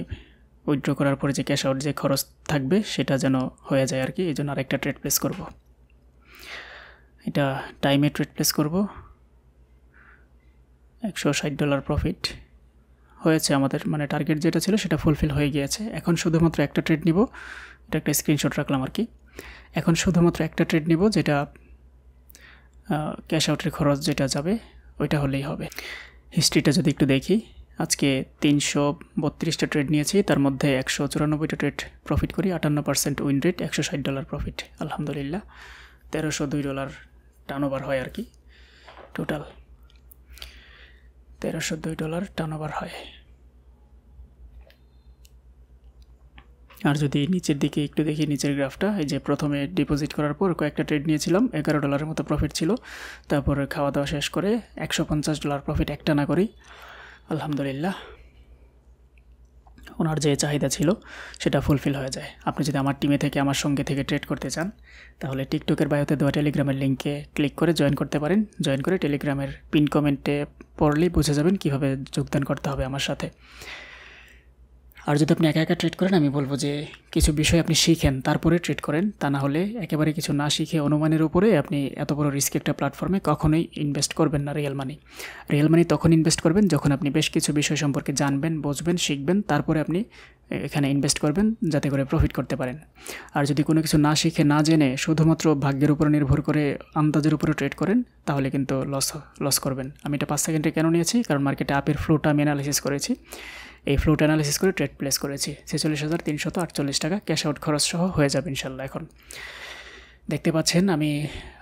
উইথড্র করার পরে যে ক্যাশ আউট যে খরচ থাকবে সেটা যেন হয়ে যায় আর কি। এই জন্য আরেকটা ট্রেড প্লেস করব। এটা টাইমে ট্রেড প্লেস করব। $160 প্রফিট হয়েছে আমাদের, মানে টার্গেট যেটা ছিল সেটা ফুলফিল হয়ে গিয়েছে। এখন শুধুমাত্র একটা ট্রেড নিব, এটা একটা স্ক্রিনশট রাখলাম আর কি। এখন শুধুমাত্র একটা ট্রেড নিব, যেটা ক্যাশ আউটের খরচ যেটা যাবে ওইটা হলেই হবে। হিস্ট্রিটা যদি একটু দেখি, আজকে 332টা ট্রেড নিয়েছি, তার মধ্যে 194টা ট্রেড প্রফিট করি, 58% উইন রেট, $160 প্রফিট। আলহামদুলিল্লাহ, $1,302 টার্নওভার হয় আর কি। টোটাল $1,302 টার্নওভার হয়। আর যদি নিচের দিকে একটু দেখি, নিচের গ্রাফটা, এই যে প্রথমে ডিপোজিট করার পর কয়েকটা ট্রেড নিয়েছিলাম, $11 মতো প্রফিট ছিল। তারপরে খাওয়া দাওয়া শেষ করে $150 প্রফিট একটা না করি। আলহামদুলিল্লাহ ওনার যে চাহিদা ছিল সেটা ফুলফিল হয়ে যায়। আপনি যদি আমার টিমে থেকে আমার সঙ্গে থেকে ট্রেড করতে চান তাহলে টিকটকের বায়োতে দেওয়া টেলিগ্রামের লিঙ্কে ক্লিক করে জয়েন করতে পারেন। জয়েন করে টেলিগ্রামের পিন কমেন্টে পড়লেই বুঝে যাবেন কীভাবে যোগদান করতে হবে আমার সাথে। আর যদি আপনি একা একা ট্রেড করেন আমি বলবো যে কিছু বিষয় আপনি শিখেন তারপরে ট্রেড করেন, তা না হলে একেবারে কিছু না শিখে অনুমানের উপরে আপনি এত বড় রিস্ক একটা প্ল্যাটফর্মে কখনোই ইনভেস্ট করবেন না। রিয়েল মানি তখন ইনভেস্ট করবেন যখন আপনি বেশ কিছু বিষয় সম্পর্কে জানবেন, বুঝবেন, শিখবেন, তারপরে আপনি এখানে ইনভেস্ট করবেন যাতে করে প্রফিট করতে পারেন। আর যদি কোনো কিছু না শিখে না জেনে শুধুমাত্র ভাগ্যের উপর নির্ভর করে আন্দাজের উপরে ট্রেড করেন তাহলে কিন্তু লস করবেন। আমি এটা 5 সেকেন্ডে কেন নিয়েছি, কারণ মার্কেটে আপের ফ্লোটা আমি অ্যানালিসিস করেছি। এই ফ্লোট অ্যানালিসিস করে ট্রেড প্লেস করেছি। 46,348 টাকা ক্যাশ আউট খরচ সহ হয়ে যাবে ইনশাল্লাহ। এখন দেখতে পাচ্ছেন আমি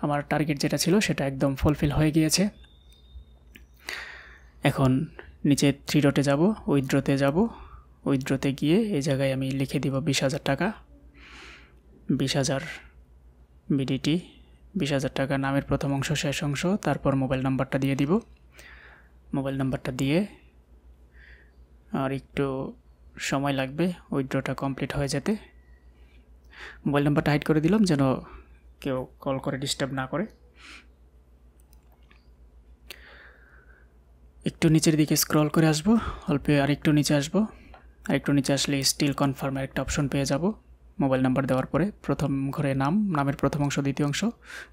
আমার টার্গেট যেটা ছিল সেটা একদম ফুলফিল হয়ে গিয়েছে। এখন নিচে 3 ডটে যাব, উইথড্রতে যাব। উইথড্রতে গিয়ে এই জায়গায় আমি লিখে দিব 20,000 টাকা, 20,000 বিডিটি, 20,000 টাকা নামের প্রথম অংশ শেষ অংশ, তারপর মোবাইল নাম্বারটা দিয়ে দিব। মোবাইল নাম্বারটা দিয়ে আর একটু সময় লাগবে উইথড্রটা কমপ্লিট হয়ে যেতে। মোবাইল নাম্বারটা হাইড করে দিলাম যেন কেউ কল করে ডিস্টার্ব না করে। একটু নিচের দিকে স্ক্রল করে আসবো, অল্প আরেকটু নিচে আসবো। আরেকটু নিচে আসলে স্টিল কনফার্মের একটা অপশন পেয়ে যাব। মোবাইল নাম্বার দেওয়ার পরে প্রথম ঘরে নামের প্রথম অংশ, দ্বিতীয় অংশ,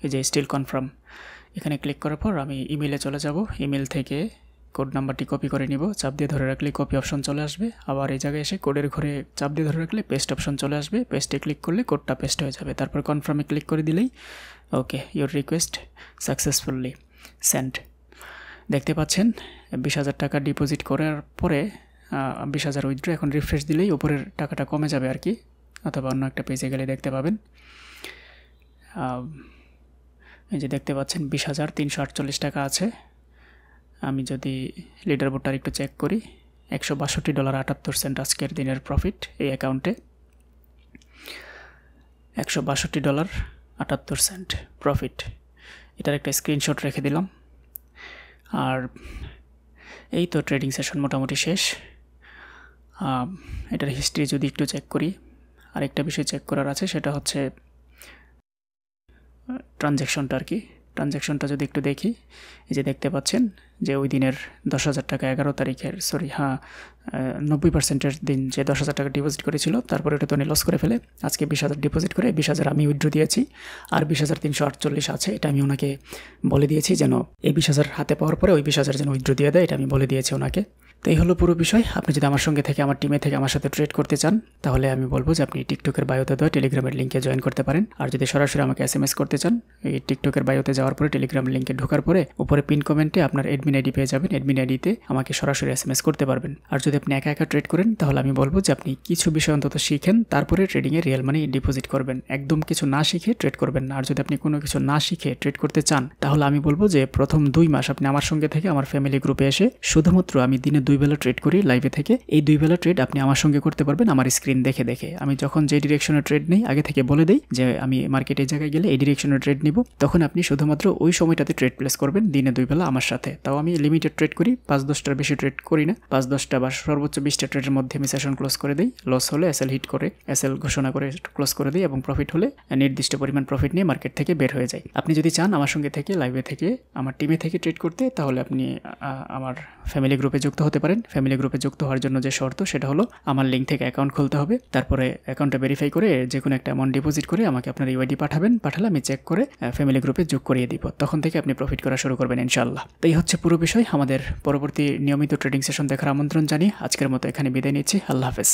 এই যে স্টিল কনফার্ম, এখানে ক্লিক করার পর আমি ইমেলে চলে যাব। ইমেল থেকে কোড নাম্বারটি কপি করে নিব, চাপ দিয়ে ধরে রাখলে কপি অপশন চলে আসবে। আবার এই জায়গায় এসে কোডের ঘরে চাপ দিয়ে ধরে রাখলে পেস্ট অপশন চলে আসবে। পেস্টে ক্লিক করলে কোডটা পেস্ট হয়ে যাবে। তারপর কনফার্মে ক্লিক করে দিলেই ওকে, ইওর রিকোয়েস্ট সাকসেসফুলি সেন্ড। দেখতে পাচ্ছেন 20,000 টাকা ডিপোজিট করার পরে 20,000 উইথড্র। এখন রিফ্রেশ দিলেই উপরের টাকাটা কমে যাবে আর কি, অথবা অন্য একটা পেজে গেলে দেখতে পাবেন। এই যে দেখতে পাচ্ছেন 20,348 টাকা আছে। আমি যদি লিডার বোর্ডটা একটু চেক করি, $162.78 আজকের দিনের প্রফিট এই অ্যাকাউন্টে। $162.78 প্রফিট। এটার একটা স্ক্রিনশট রেখে দিলাম। আর এই তো ট্রেডিং সেশন মোটামুটি শেষ। এটার হিস্ট্রি যদি একটু চেক করি, আরেকটা বিষয় চেক করার আছে, সেটা হচ্ছে ট্রানজ্যাকশনটা আর কি। ট্রানজ্যাকশনটা যদি একটু দেখি, এই যে দেখতে পাচ্ছেন যে ওই দিনের 10,000 টাকা 11 তারিখের 90%-এর দিন যে 10,000 টাকা ডিপোজিট করেছিল, তারপরে ওটা তো উনি লস করে ফেলে আজকে 20,000 ডিপোজিট করে 20,000 আমি উইথড্র দিয়েছি। আর 20,348 আছে, এটা আমি ওনাকে বলে দিয়েছি যেন এই 20,000 হাতে পাওয়ার পরে ওই 20,000 যেন উইথড্র দিয়ে দেয়, এটা আমি বলে দিয়েছি ওনাকে। তো এই হলো পুরো বিষয়। আপনি যদি আমার সঙ্গে থেকে, আমার টিমে থেকে আমার সাথে ট্রেড করতে চান তাহলে আমি বলবো যে আপনি টিকটকের বায়োতে দেওয়া টেলিগ্রামের লিঙ্কে জয়েন করতে পারেন। আর যদি সরাসরি আমাকে SMS করতে চান, এই টিকটকের বায়োতে যাওয়ার পরে টেলিগ্রাম লিঙ্কে ঢোকার পরে উপরে পিন কমেন্টে আপনার অ্যাডমিন আইডি পেয়ে যাবেন। অ্যাডমিন আইডিতে আমাকে সরাসরি SMS করতে পারবেন। আর যদি আপনি একা একা ট্রেড করেন তাহলে আমি বলবো যে আপনি কিছু বিষয় অন্তত শিখেন, তারপরে ট্রেডিংয়ে রিয়েল মানি ডিপোজিট করবেন। একদম কিছু না শিখে ট্রেড করবেন না। আর যদি আপনি কোনো কিছু না শিখে ট্রেড করতে চান তাহলে আমি বলবো যে প্রথম 2 মাস আপনি আমার সঙ্গে থেকে আমার ফ্যামিলি গ্রুপে এসে শুধুমাত্র আমি দিনে 2 বেলা ট্রেড করি লাইভে থেকে, এই 2 বেলা ট্রেড আপনি আমার সঙ্গে করতে পারবেন আমার স্ক্রিন দেখে দেখে। আমি যখন যে ডিরেকশনে ট্রেড নেই আগে থেকে বলে দেই যে আমি মার্কেটের জায়গায় গেলে এই ডিরেকশনে ট্রেড নিব, তখন আপনি শুধুমাত্র ওই সময়টাতে ট্রেড প্লেস করবেন দিনে 2 বেলা আমার সাথে। তাও আমি লিমিটেড ট্রেড করি, 5-10টার বেশি ট্রেড করি না। 5-10টা বা সর্বোচ্চ 20টা ট্রেডের মধ্যে আমি সেশন ক্লোজ করে দিই। লস হলে এসএল হিট করে এসএল ঘোষণা করে ক্লোজ করে দিই, এবং প্রফিট হলে নির্দিষ্ট পরিমাণ প্রফিট নিয়ে মার্কেট থেকে বের হয়ে যায়। আপনি যদি চান আমার সঙ্গে থেকে লাইভে থেকে আমার টিমে থেকে ট্রেড করতে, তাহলে আপনি আমার ফ্যামিলি গ্রুপে যুক্ত হতে পারেন। ফ্যামিলি গ্রুপে যুক্ত হওয়ার জন্য যে শর্ত সেটা হলো আমার লিঙ্ক থেকে অ্যাকাউন্ট খুলতে হবে, তারপরে অ্যাকাউন্টটা ভেরিফাই করে যে কোনো একটা অ্যামাউন্ট ডিপোজিট করে আমাকে আপনার ইউআইডি পাঠাবেন। পাঠালে আমি চেক করে ফ্যামিলি গ্রুপে যোগ করিয়ে দিব, তখন থেকে আপনি প্রফিট করা শুরু করবেন ইনশাআল্লাহ। তো এই হচ্ছে পুরো বিষয়। আমাদের পরবর্তী নিয়মিত ট্রেডিং সেশন দেখার আমন্ত্রণ জানিয়ে আজকের মতো এখানে বিদায় নিচ্ছি। আল্লাহ হাফেজ।